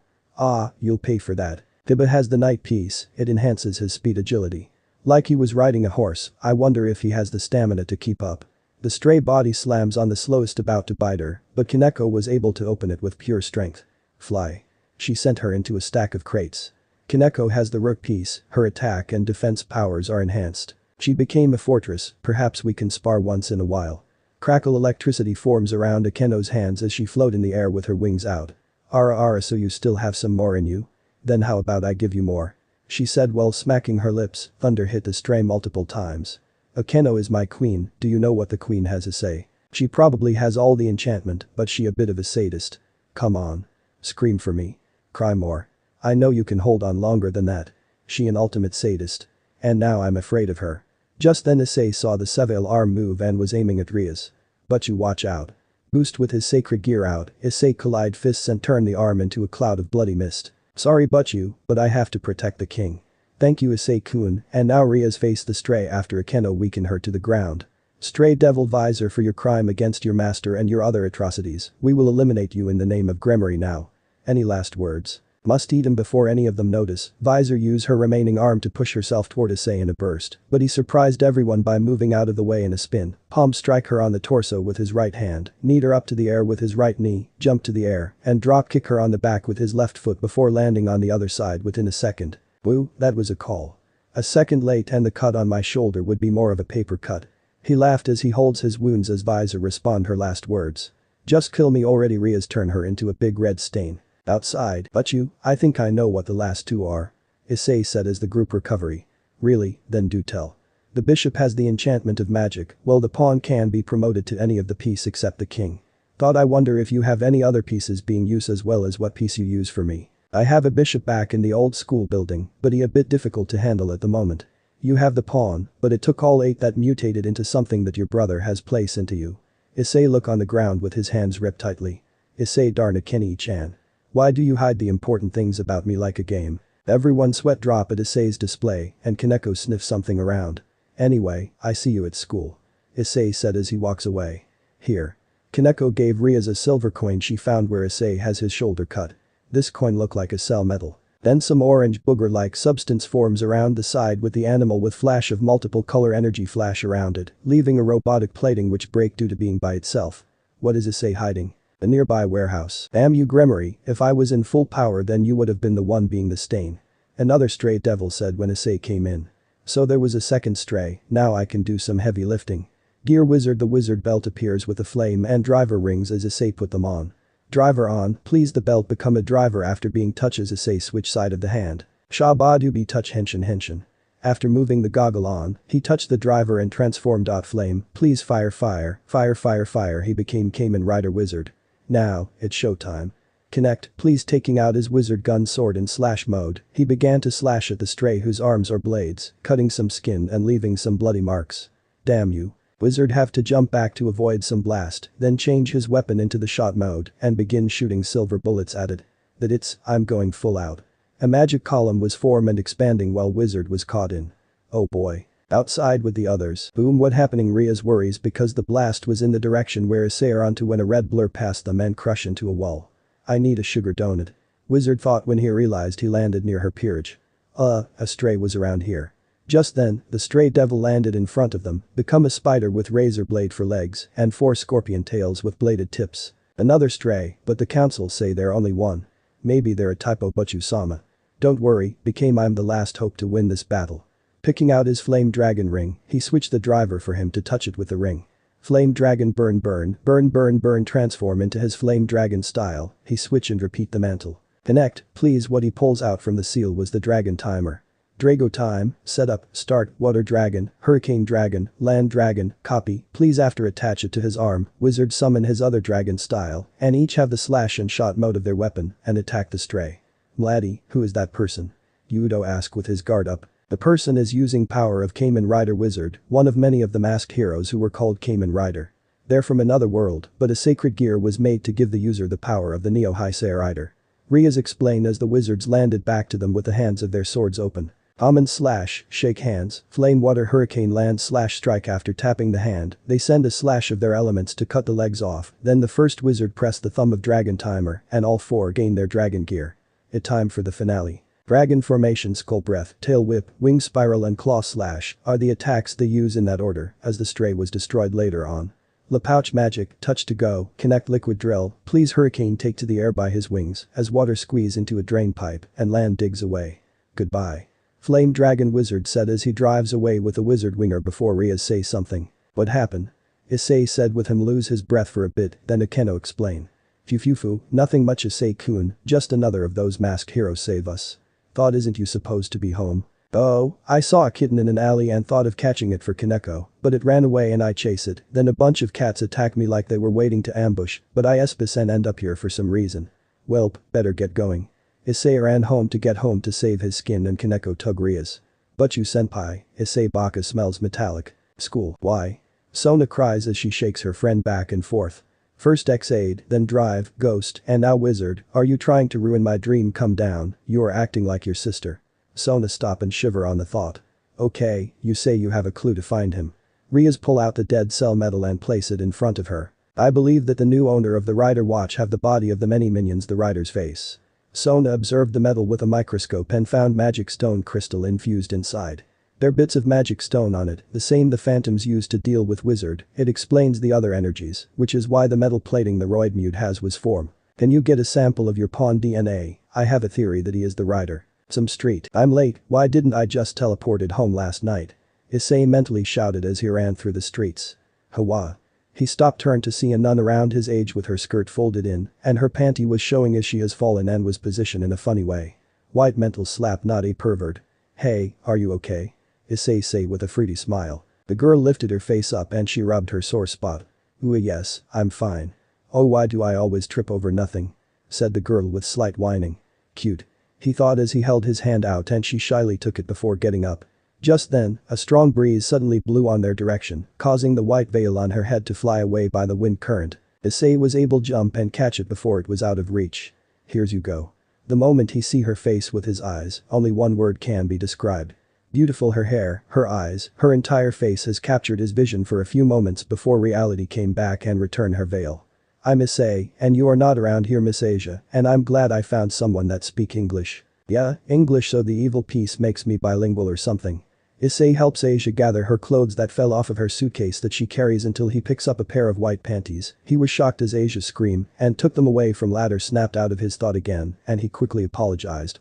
You'll pay for that. Kiba has the night piece, it enhances his speed agility. Like he was riding a horse, I wonder if he has the stamina to keep up. The stray body slams on the slowest about to bite her, but Kaneko was able to open it with pure strength. Fly. She sent her into a stack of crates. Kaneko has the rook piece, her attack and defense powers are enhanced. She became a fortress, perhaps we can spar once in a while. Crackle electricity forms around Akeno's hands as she float in the air with her wings out. Ara, so you still have some more in you? Then how about I give you more? She said while smacking her lips. Thunder hit the stray multiple times. Akeno is my queen, do you know what the queen has to say? She probably has all the enchantment, but she a bit of a sadist. Come on. Scream for me. Cry more. I know you can hold on longer than that. She an ultimate sadist. And now I'm afraid of her. Just then Issei saw the Seville arm move and was aiming at Rias. But you watch out. Boost with his sacred gear out, Issei collide fists and turn the arm into a cloud of bloody mist. Sorry but I have to protect the king. Thank you Issei-kun, and now Rias faced the stray after Akeno weakened her to the ground. Stray devil visor for your crime against your master and your other atrocities, we will eliminate you in the name of Gremory now. Any last words? Must eat him before any of them notice. Visor use her remaining arm to push herself toward Issei in a burst, but he surprised everyone by moving out of the way in a spin. Palm strike her on the torso with his right hand, kneed her up to the air with his right knee, jump to the air, and drop kick her on the back with his left foot before landing on the other side within a second. Woo, that was a call. A second late and the cut on my shoulder would be more of a paper cut. He laughed as he holds his wounds as Visor respond her last words. Just kill me already. Rias turn her into a big red stain. Outside, but I think I know what the last two are. Issei said as the group recovery. Really, then do tell. The bishop has the enchantment of magic, well the pawn can be promoted to any of the piece except the king. Thought I wonder if you have any other pieces being used as well as what piece you use for me. I have a bishop back in the old school building, but he a bit difficult to handle at the moment. You have the pawn, but it took all 8 that mutated into something that your brother has placed into you. Issei look on the ground with his hands gripped tightly. Issei darn Kenny-chan. Why do you hide the important things about me like a game? Everyone sweat drop at Issei's display and Kaneko sniffs something around. Anyway, I see you at school. Issei said as he walks away. Here. Kaneko gave Rias a silver coin she found where Issei has his shoulder cut. This coin looked like a cell metal. Then some orange booger-like substance forms around the side with the animal with flash of multiple color energy flash around it, leaving a robotic plating which break due to being by itself. What is Issei hiding? A nearby warehouse. Damn you Gremory, if I was in full power then you would have been the one being the stain. Another stray devil said when Issei came in. So there was a second stray, now I can do some heavy lifting. Gear wizard. The wizard belt appears with a flame and driver rings as Issei put them on. Driver on, please the belt become a driver after being touched as Issei switch side of the hand. Shabadubi touch henshin. After moving the goggle on, he touched the driver and transformed. Flame, please fire. He became Kamen Rider wizard. Now, it's showtime. Connect, please. Taking out his wizard gun sword in slash mode, he began to slash at the stray whose arms are blades, cutting some skin and leaving some bloody marks. Damn you. Wizard have to jump back to avoid some blast, then change his weapon into the shot mode and begin shooting silver bullets at it. I'm going full out. A magic column was formed and expanding while Wizard was caught in. Oh boy. Outside with the others. Boom, what happening? Rias worries because the blast was in the direction where Issei are onto when a red blur passed them and crush into a wall. I need a sugar donut. Wizard thought when he realized he landed near her peerage. A stray was around here. Just then, the stray devil landed in front of them, become a spider with razor blade for legs and 4 scorpion tails with bladed tips. Another stray, but the council say they're only one. Maybe they're a typo but you-sama. Don't worry, I'm the last hope to win this battle. Picking out his flame dragon ring, he switched the driver for him to touch it with the ring. Flame dragon burn transform into his flame dragon style, he switch and repeat the mantle. Connect, please. What he pulls out from the seal was the dragon timer. Drago time, setup, start, water dragon, hurricane dragon, land dragon, copy, please. After attach it to his arm, wizard summon his other dragon style, and each have the slash and shot mode of their weapon, and attack the stray. Mladdie, who is that person? Yudo asked with his guard up. The person is using power of Kamen Rider wizard, one of many of the masked heroes who were called Kamen Rider. They're from another world, but a sacred gear was made to give the user the power of the Neo Issei Rider. Rias explained as the wizards landed back to them with the hands of their swords open. Amen slash, shake hands, flame water hurricane land slash strike. After tapping the hand, they send a slash of their elements to cut the legs off, then the first wizard pressed the thumb of dragon timer and all 4 gained their dragon gear. It time for the finale. Dragon formation, skull breath, tail whip, wing spiral and claw slash are the attacks they use in that order as the stray was destroyed later on. La pouch magic, touch to go, connect liquid drill, please hurricane take to the air by his wings as water squeeze into a drain pipe and land digs away. Goodbye. Flame Dragon Wizard said as he drives away with a wizard winger before Ria say something. What happened? Issei said with him lose his breath for a bit, then Akeno explain. Fufufu, nothing much Issei-kun, just another of those masked heroes save us. Thought isn't you supposed to be home? Oh, I saw a kitten in an alley and thought of catching it for Kaneko, but it ran away and I chase it, then a bunch of cats attack me like they were waiting to ambush, but I espis and end up here for some reason. Welp, better get going. Issei ran home to save his skin and Kaneko tug Ria's. But you senpai, Issei Baka smells metallic. School, why? Sona cries as she shakes her friend back and forth. First X-Aid, then Drive, Ghost, and now Wizard, are you trying to ruin my dream? Come down, you are acting like your sister. Sona stop and shiver on the thought. Okay, you say you have a clue to find him. Ria's pull out the dead cell medal and place it in front of her. I believe that the new owner of the Rider watch have the body of the many minions the Rider's face. Sona observed the medal with a microscope and found magic stone crystal infused inside. There are bits of magic stone on it, the same the phantoms used to deal with Wizard. It explains the other energies, which is why the metal plating the Roidmute has was formed. Can you get a sample of your pawn DNA? I have a theory that he is the Rider. Some street. I'm late, why didn't I just teleported home last night? Issei mentally shouted as he ran through the streets. Hawa. He stopped turned to see a nun around his age with her skirt folded in, and her panty was showing as she has fallen and was positioned in a funny way. White mental slap not a pervert. Hey, are you okay? Issei said with a fruity smile. The girl lifted her face up and she rubbed her sore spot. Ooh yes, I'm fine. Oh why do I always trip over nothing? Said the girl with slight whining. Cute. He thought as he held his hand out and she shyly took it before getting up. Just then, a strong breeze suddenly blew on their direction, causing the white veil on her head to fly away by the wind current. Issei was able to jump and catch it before it was out of reach. Here's you go. The moment he see her face with his eyes, only one word can be described. Beautiful her hair, her eyes, her entire face has captured his vision for a few moments before reality came back and returned her veil. I'm Issei, and you are not around here Miss Asia, and I'm glad I found someone that speak English. Yeah, English so the evil piece makes me bilingual or something. Issei helps Asia gather her clothes that fell off of her suitcase that she carries until he picks up a pair of white panties. He was shocked as Asia screamed and took them away from ladder snapped out of his thought again and he quickly apologized.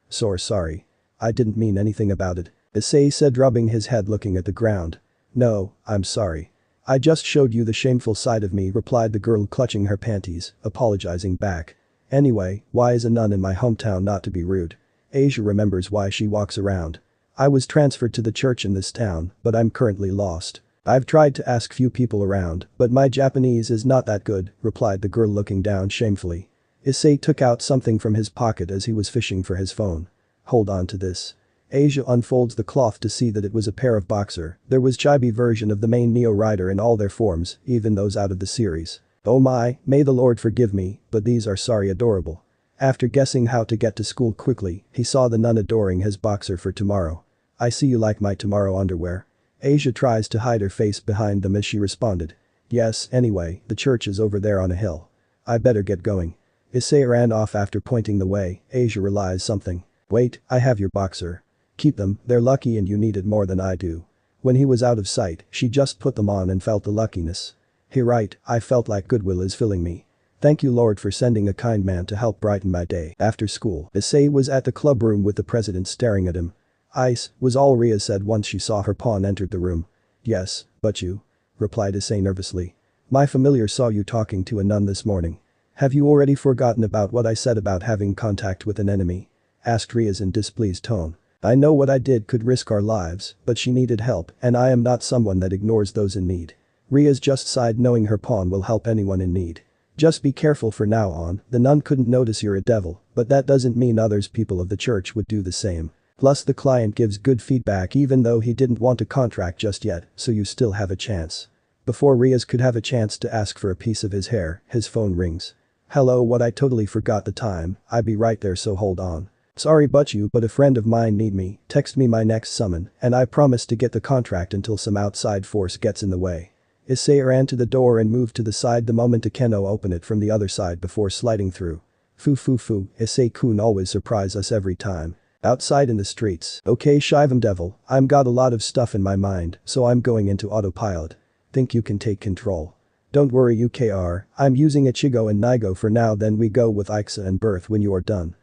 Sorry. I didn't mean anything about it. Issei said rubbing his head looking at the ground. No, I'm sorry. I just showed you the shameful side of me replied the girl clutching her panties, apologizing back. Anyway, why is a nun in my hometown not to be rude? Asia remembers why she walks around. I was transferred to the church in this town, but I'm currently lost. I've tried to ask few people around, but my Japanese is not that good, replied the girl looking down shamefully. Issei took out something from his pocket as he was fishing for his phone. Hold on to this. Asia unfolds the cloth to see that it was a pair of boxer. There was chibi version of the main Neo Rider in all their forms, even those out of the series. Oh my, may the Lord forgive me, but these are sorry adorable. After guessing how to get to school quickly, he saw the nun adoring his boxer for tomorrow. I see you like my tomorrow underwear. Asia tries to hide her face behind them as she responded. Yes, anyway, the church is over there on a hill. I better get going. Issei ran off after pointing the way. Asia realized something. Wait, I have your boxer. Keep them, they're lucky and you need it more than I do. When he was out of sight, she just put them on and felt the luckiness. He right, I felt like goodwill is filling me. Thank you Lord for sending a kind man to help brighten my day. After school, Issei was at the club room with the president staring at him. Ice, was all Ria said once she saw her pawn entered the room. Yes, but you? Replied Issei nervously. My familiar saw you talking to a nun this morning. Have you already forgotten about what I said about having contact with an enemy? Asked Ria's in displeased tone. I know what I did could risk our lives, but she needed help and I am not someone that ignores those in need. Ria's just sighed knowing her pawn will help anyone in need. Just be careful for now on, the nun couldn't notice you're a devil, but that doesn't mean others people of the church would do the same. Plus the client gives good feedback even though he didn't want a contract just yet, so you still have a chance. Before Ria's could have a chance to ask for a piece of his hair, his phone rings. Hello what I totally forgot the time, I be right there so hold on. Sorry but a friend of mine need me, text me my next summon, and I promise to get the contract until some outside force gets in the way. Issei ran to the door and moved to the side the moment Akeno opened it from the other side before sliding through. Issei-kun always surprise us every time. Outside in the streets, okay Shivam devil, I'm got a lot of stuff in my mind, so I'm going into autopilot. Think you can take control. Don't worry UKR, I'm using Ichigo and Nigo for now, then we go with Ixa and Birth when you are done.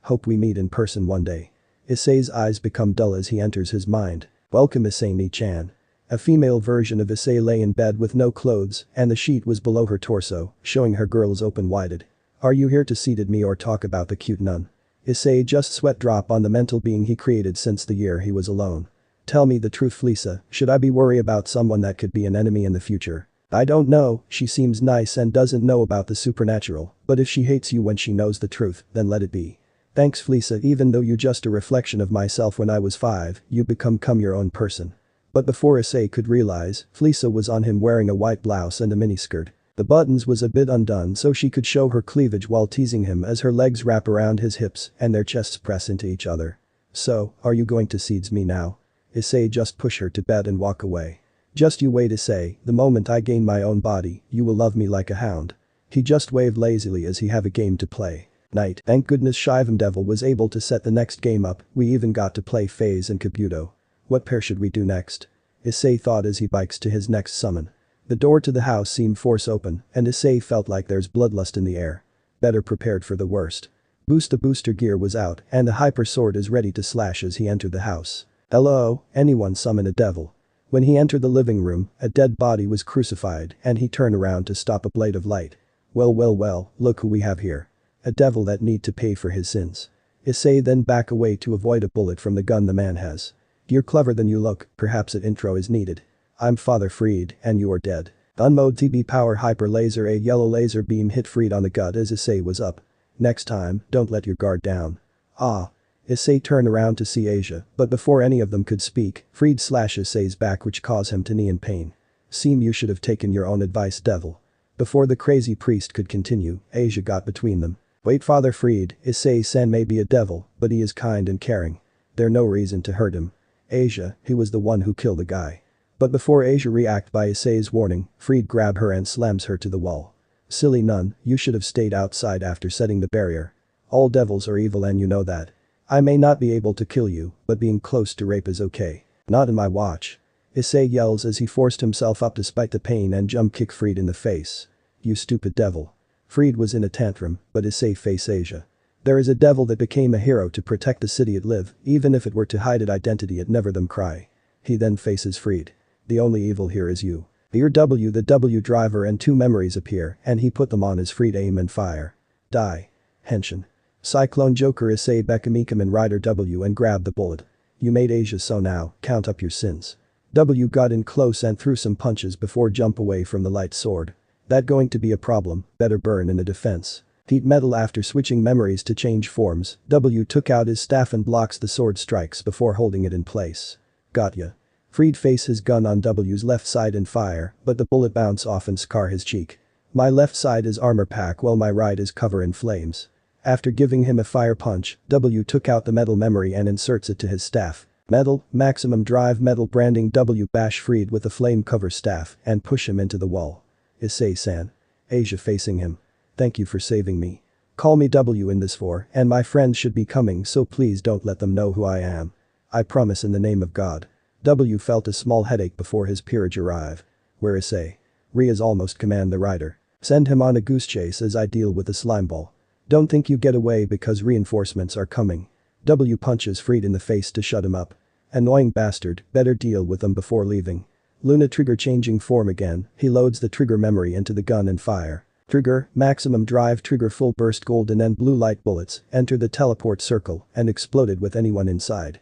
Hope we meet in person one day. Issei's eyes become dull as he enters his mind. Welcome Issei Ni-chan. A female version of Issei lay in bed with no clothes and the sheet was below her torso, showing her girdles open-wided. Are you here to seated me or talk about the cute nun? Issei just sweat drop on the mental being he created since the year he was alone. Tell me the truth Lisa, should I be worried about someone that could be an enemy in the future? I don't know, she seems nice and doesn't know about the supernatural, but if she hates you when she knows the truth, then let it be. Thanks Fleesa, even though you just a reflection of myself when I was 5, you become your own person. But before Issei could realize, Fleesa was on him wearing a white blouse and a miniskirt. The buttons was a bit undone so she could show her cleavage while teasing him as her legs wrap around his hips and their chests press into each other. So, are you going to seeds me now? Issei just push her to bed and walk away. Just you wait Issei, the moment I gain my own body, you will love me like a hound. He just waved lazily as he have a game to play. Night. Thank goodness Shivam Devil was able to set the next game up, we even got to play FaZe and Kabuto. What pair should we do next? Issei thought as he bikes to his next summon. The door to the house seemed force open and Issei felt like there's bloodlust in the air. Better prepared for the worst. The booster gear was out and the hyper sword is ready to slash as he entered the house. Hello, anyone summon a devil? When he entered the living room, a dead body was crucified and he turned around to stop a blade of light. Well, look who we have here. A devil that need to pay for his sins. Issei then back away to avoid a bullet from the gun the man has. You're clever than you look, perhaps an intro is needed. I'm Father Freed and you are dead. Unmode TB power hyper laser, a yellow laser beam hit Freed on the gut as Issei was up. Next time, don't let your guard down. Issei turned around to see Asia, but before any of them could speak, Freed slashes Issei's back which caused him to knee in pain. Seem you should have taken your own advice devil. Before the crazy priest could continue, Asia got between them. Wait Father Freed, Issei-san may be a devil, but he is kind and caring. There's no reason to hurt him. Asia, he was the one who killed the guy. But before Asia react by Issei's warning, Freed grab her and slams her to the wall. Silly nun, you should have stayed outside after setting the barrier. All devils are evil and you know that. I may not be able to kill you, but being close to rape is okay. Not in my watch. Issei yells as he forced himself up despite the pain and jump kick Freed in the face. You stupid devil. Freed was in a tantrum, but Issei face Asia. There is a devil that became a hero to protect the city it live, even if it were to hide its identity it never them cry. He then faces Freed. The only evil here is you. Your the W driver and 2 memories appear and he put them on as Freed aim and fire. Die. Henshin. Cyclone Joker Issei Bekami Kamen Rider W and grab the bullet. You made Asia so now, count up your sins. W got in close and threw some punches before jump away from the light sword. That going to be a problem, better burn in the defense. Heat metal after switching memories to change forms, W took out his staff and blocks the sword strikes before holding it in place. Got ya. Freed face his gun on W's left side and fire, but the bullet bounce off and scar his cheek. My left side is armor pack while my right is cover in flames. After giving him a fire punch, W took out the metal memory and inserts it to his staff. Metal, maximum drive metal branding W bash Freed with a flame cover staff and push him into the wall. Issei-san. Asia facing him. Thank you for saving me. Call me W in this for and my friends should be coming so please don't let them know who I am. I promise in the name of God. W felt a small headache before his peerage arrive. Where Issei? Ria's almost command the rider. Send him on a goose chase as I deal with the slime ball. Don't think you get away because reinforcements are coming. W punches Freed in the face to shut him up. Annoying bastard, better deal with them before leaving. Luna trigger changing form again, he loads the trigger memory into the gun and fire. Trigger, maximum drive trigger full burst golden and blue light bullets enter the teleport circle and exploded with anyone inside.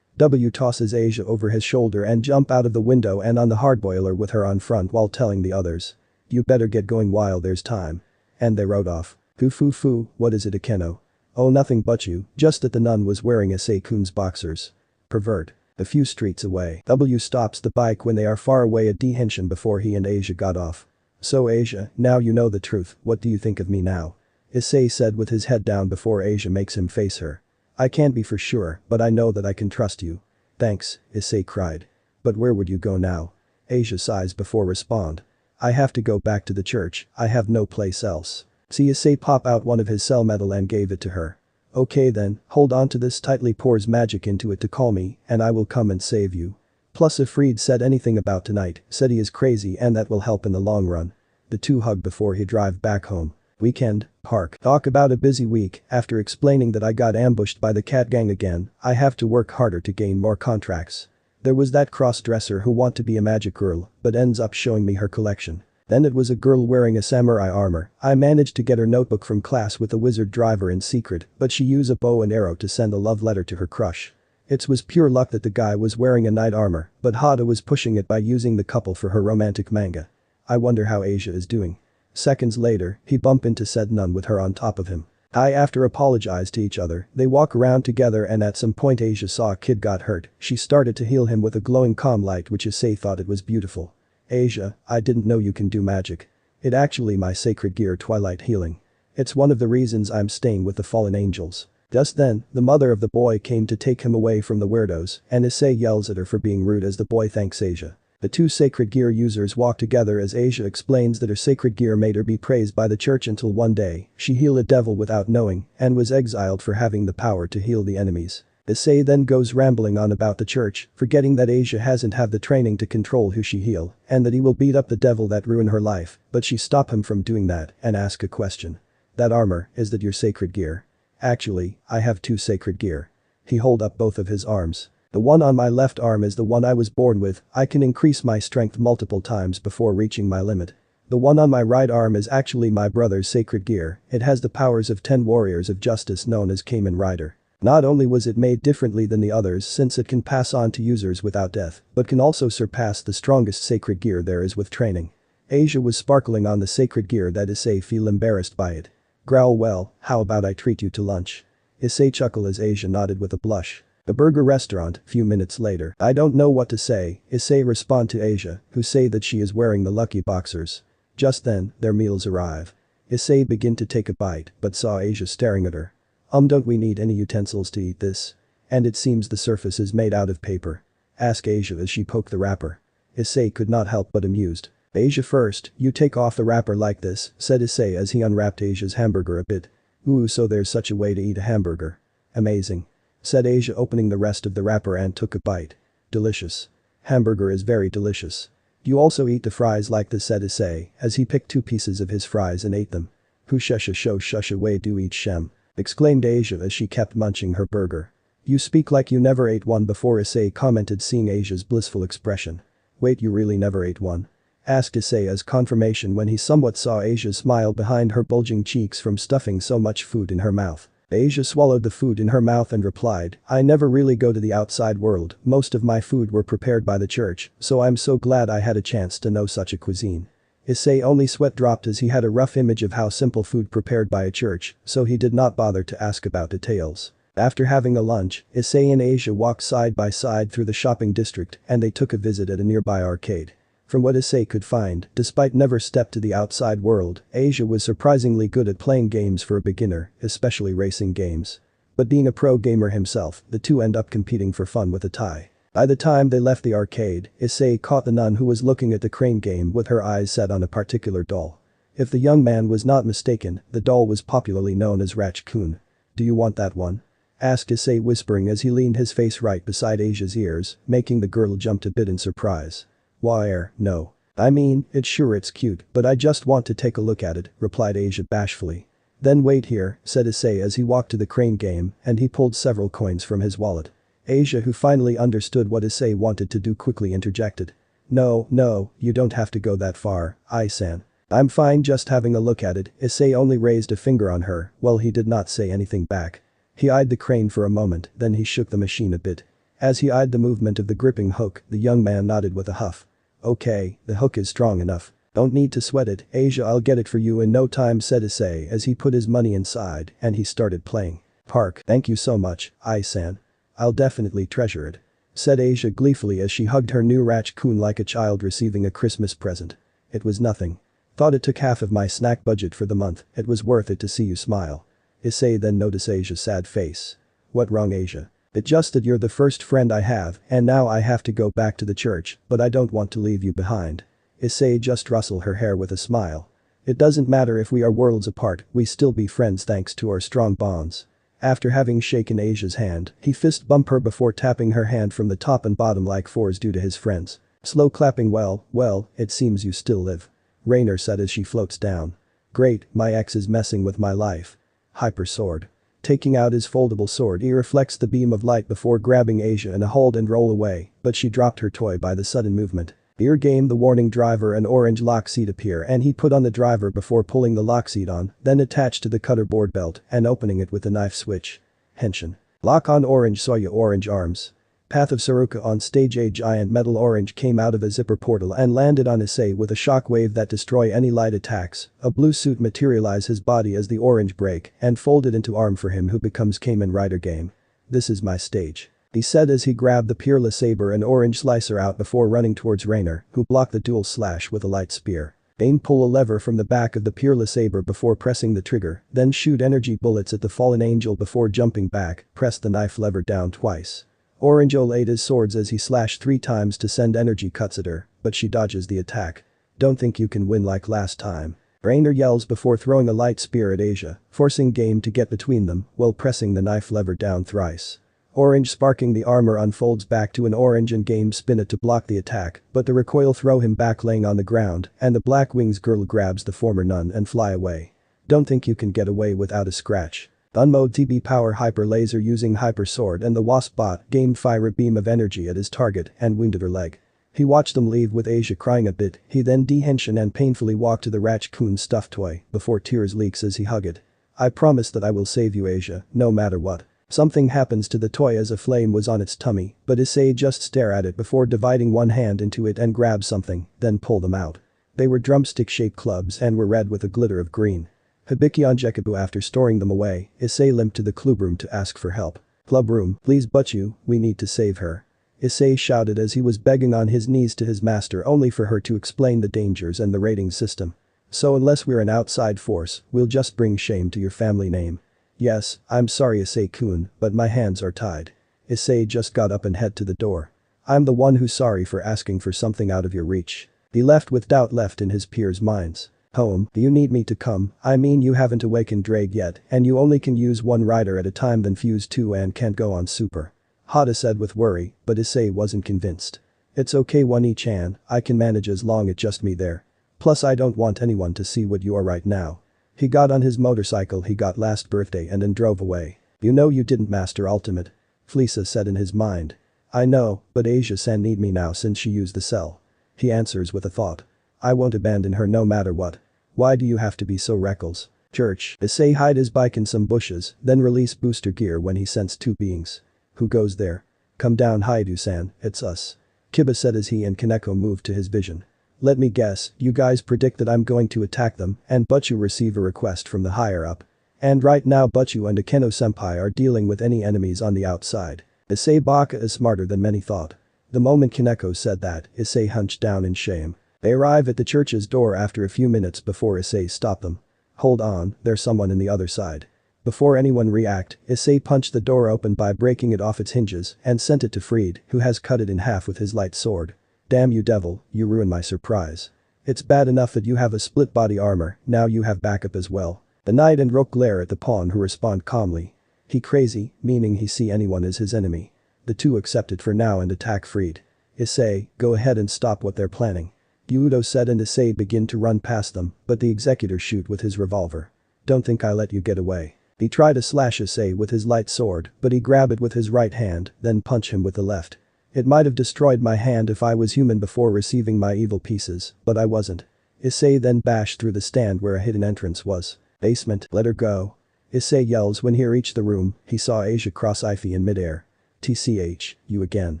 W tosses Asia over his shoulder and jump out of the window and on the hardboiler with her on front while telling the others. You better get going while there's time. And they rode off. Foo, what is it Akeno? Oh nothing but you, just that the nun was wearing Issei-kun's boxers. Pervert. A few streets away. W stops the bike when they are far away at D Henshin before he and Asia got off. So Asia, now you know the truth, what do you think of me now? Issei said with his head down before Asia makes him face her. I can't be for sure, but I know that I can trust you. Thanks, Issei cried. But where would you go now? Asia sighs before respond. I have to go back to the church, I have no place else. See Issei pop out one of his cell metal and gave it to her. Okay then, hold on to this tightly pours magic into it to call me and I will come and save you. Plus if Fried said anything about tonight, said he is crazy and that will help in the long run. The two hug before he drive back home. Weekend, park. Talk about a busy week. After explaining that I got ambushed by the cat gang again, I have to work harder to gain more contracts. There was that cross-dresser who want to be a magic girl, but ends up showing me her collection. Then it was a girl wearing a samurai armor. I managed to get her notebook from class with a wizard driver in secret, but she used a bow and arrow to send a love letter to her crush. It was pure luck that the guy was wearing a knight armor, but Hada was pushing it by using the couple for her romantic manga. I wonder how Asia is doing. Seconds later, he bumped into said nun with her on top of him. After apologized to each other, they walk around together and at some point Asia saw a kid got hurt. She started to heal him with a glowing calm light which Issei thought it was beautiful. Asia, I didn't know you can do magic. It actually my sacred gear twilight healing. It's one of the reasons I'm staying with the fallen angels. Just then, the mother of the boy came to take him away from the weirdos and Issei yells at her for being rude as the boy thanks Asia. The two sacred gear users walk together as Asia explains that her sacred gear made her be praised by the church until one day, she healed a devil without knowing and was exiled for having the power to heal the enemies. Issei then goes rambling on about the church, forgetting that Asia hasn't have the training to control who she heal and that he will beat up the devil that ruined her life, but she stop him from doing that and ask a question. That armor, is that your sacred gear? Actually, I have two sacred gear. He hold up both of his arms. The one on my left arm is the one I was born with. I can increase my strength multiple times before reaching my limit. The one on my right arm is actually my brother's sacred gear. It has the powers of 10 warriors of justice known as Kamen Rider. Not only was it made differently than the others since it can pass on to users without death, but can also surpass the strongest sacred gear there is with training. Asia was sparkling on the sacred gear that Issei feel embarrassed by it. Growl well, how about I treat you to lunch? Issei chuckle as Asia nodded with a blush. The burger restaurant, few minutes later. I don't know what to say, Issei respond to Asia, who say that she is wearing the lucky boxers. Just then, their meals arrive. Issei begin to take a bite, but saw Asia staring at her. Don't we need any utensils to eat this? And it seems the surface is made out of paper. Ask Asia as she poked the wrapper. Issei could not help but amused. Asia first, you take off the wrapper like this, said Issei as he unwrapped Asia's hamburger a bit. Ooh, so there's such a way to eat a hamburger. Amazing. Said Asia opening the rest of the wrapper and took a bite. Delicious. Hamburger is very delicious. You also eat the fries like this, said Issei as he picked 2 pieces of his fries and ate them. Who shusha show shusha way do eat shem. Exclaimed Asia as she kept munching her burger. You speak like you never ate one before, Issei commented seeing Asia's blissful expression. Wait, you really never ate one? Asked Issei as confirmation when he somewhat saw Asia's smile behind her bulging cheeks from stuffing so much food in her mouth. Asia swallowed the food in her mouth and replied, I never really go to the outside world, most of my food were prepared by the church, so I'm so glad I had a chance to know such a cuisine. Issei only sweat dropped as he had a rough image of how simple food prepared by a church, so he did not bother to ask about details. After having a lunch, Issei and Asia walked side by side through the shopping district and they took a visit at a nearby arcade. From what Issei could find, despite never stepped to the outside world, Asia was surprisingly good at playing games for a beginner, especially racing games. But being a pro gamer himself, the two end up competing for fun with a tie. By the time they left the arcade, Issei caught the nun who was looking at the crane game with her eyes set on a particular doll. If the young man was not mistaken, the doll was popularly known as Ratch-kun. Do you want that one? Asked Issei whispering as he leaned his face right beside Asia's ears, making the girl jump a bit in surprise. Why, no. I mean, it's cute, but I just want to take a look at it, replied Asia bashfully. Then wait here, said Issei as he walked to the crane game and he pulled several coins from his wallet. Asia, who finally understood what Issei wanted to do, quickly interjected. No, you don't have to go that far, Ai-san. I'm fine just having a look at it. Issei only raised a finger on her, well he did not say anything back. He eyed the crane for a moment, then he shook the machine a bit. As he eyed the movement of the gripping hook, the young man nodded with a huff. Okay, the hook is strong enough. Don't need to sweat it, Asia, I'll get it for you in no time, said Issei as he put his money inside and he started playing. Park, thank you so much, Ai-san. I'll definitely treasure it. Said Asia gleefully as she hugged her new Ratch-kun like a child receiving a Christmas present. It was nothing. Thought it took half of my snack budget for the month, it was worth it to see you smile. Issei then noticed Asia's sad face. What wrong, Asia? It's just that you're the first friend I have and now I have to go back to the church, but I don't want to leave you behind. Issei just rustled her hair with a smile. It doesn't matter if we are worlds apart, we still be friends thanks to our strong bonds. After having shaken Asia's hand, he fist bumped her before tapping her hand from the top and bottom like fours due to his friends. Slow clapping. Well, it seems you still live. Rainer said as she floats down. Great, my ex is messing with my life. Hyper sword. Taking out his foldable sword, he reflects the beam of light before grabbing Asia in a hold and roll away, but she dropped her toy by the sudden movement. Ear game. The warning driver and orange lock seat appear and he put on the driver before pulling the lock seat on, then attached to the cutter board belt and opening it with the knife switch. Henshin. Lock on orange Soya orange arms. Path of Saruka on stage. A giant metal orange came out of a zipper portal and landed on Issei with a shockwave that destroy any light attacks. A blue suit materialize his body as the orange break and folded into arm for him who becomes Kamen Rider game. This is my stage. He said as he grabbed the peerless saber and orange slicer out before running towards Rainer, who blocked the dual slash with a light spear. Aim. Pull a lever from the back of the peerless saber before pressing the trigger, then shoot energy bullets at the fallen angel before jumping back, press the knife lever down twice. Orange laid his swords as he slashed 3 times to send energy cuts at her, but she dodges the attack. Don't think you can win like last time. Rainer yells before throwing a light spear at Asia, forcing game to get between them while pressing the knife lever down thrice. Orange sparking the armor unfolds back to an orange and game spin it to block the attack, but the recoil throw him back laying on the ground and the black wings girl grabs the former nun and fly away. Don't think you can get away without a scratch. Unmode TB power hyper laser using hyper sword and the wasp bot game fire a beam of energy at his target and wounded her leg. He watched them leave with Asia crying a bit, he then dehenshin and painfully walked to the Ratch-kun stuffed toy before tears leaks as he hug it. I promise that I will save you Asia, no matter what. Something happens to the toy as a flame was on its tummy, but Issei just stare at it before dividing one hand into it and grab something, then pull them out. They were drumstick-shaped clubs and were red with a glitter of green. Hibiki on Jekibu. After storing them away, Issei limped to the club room to ask for help. Club room, please Butchu, we need to save her. Issei shouted as he was begging on his knees to his master only for her to explain the dangers and the rating system. So unless we're an outside force, we'll just bring shame to your family name. Yes, I'm sorry Issei-kun, but my hands are tied. Issei just got up and head to the door. I'm the one who's sorry for asking for something out of your reach. He left with doubt left in his peers' minds. Home, do you need me to come? I mean you haven't awakened Drake yet and you only can use one rider at a time then fuse 2 and can't go on super. Hada said with worry, but Issei wasn't convinced. It's okay Wani-chan, I can manage as long it's just me there. Plus I don't want anyone to see what you are right now. He got on his motorcycle he got last birthday and then drove away. You know you didn't master ultimate. Fleesa said in his mind. I know, but Asia-san need me now since she used the cell. He answers with a thought. I won't abandon her no matter what. Why do you have to be so reckless? Church. Issei hide his bike in some bushes, then release booster gear when he sensed 2 beings. Who goes there? Come down Haidu-san, it's us. Kiba said as he and Kaneko moved to his vision. Let me guess, you guys predict that I'm going to attack them and Butchu receive a request from the higher up. And right now Butchu and Akeno-senpai are dealing with any enemies on the outside. Issei Baka is smarter than many thought. The moment Kaneko said that, Issei hunched down in shame. They arrive at the church's door after a few minutes before Issei stopped them. Hold on, there's someone in the other side. Before anyone react, Issei punched the door open by breaking it off its hinges and sent it to Fried, who has cut it in half with his light sword. Damn you devil, you ruined my surprise. It's bad enough that you have a split body armor, now you have backup as well. The knight and Rook glare at the pawn who respond calmly. He crazy, meaning he see anyone as his enemy. The two accept it for now and attack Fried. Issei, go ahead and stop what they're planning. Yudo said and Issei begin to run past them, but the executor shoot with his revolver. Don't think I let you get away. He tried to slash Issei with his light sword, but he grabbed it with his right hand, then punch him with the left. It might have destroyed my hand if I was human before receiving my evil pieces, but I wasn't. Issei then bashed through the stand where a hidden entrance was. Basement, let her go. Issei yells when he reached the room, he saw Asia cross Ify in midair. TCH, you again.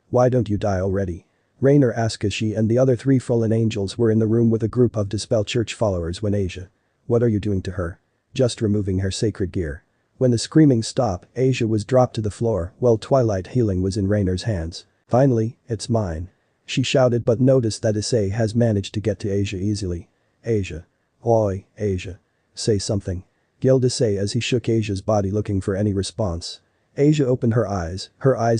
Why don't you die already? Rainer asked as she and the other 3 fallen angels were in the room with a group of Dispel Church followers when Asia. What are you doing to her? Just removing her sacred gear. When the screaming stopped, Asia was dropped to the floor while Twilight healing was in Rainer's hands. Finally, it's mine. She shouted but noticed that Issei has managed to get to Asia easily. Asia. Oi, Asia. Say something. Yelled Issei as he shook Asia's body looking for any response. Asia opened her eyes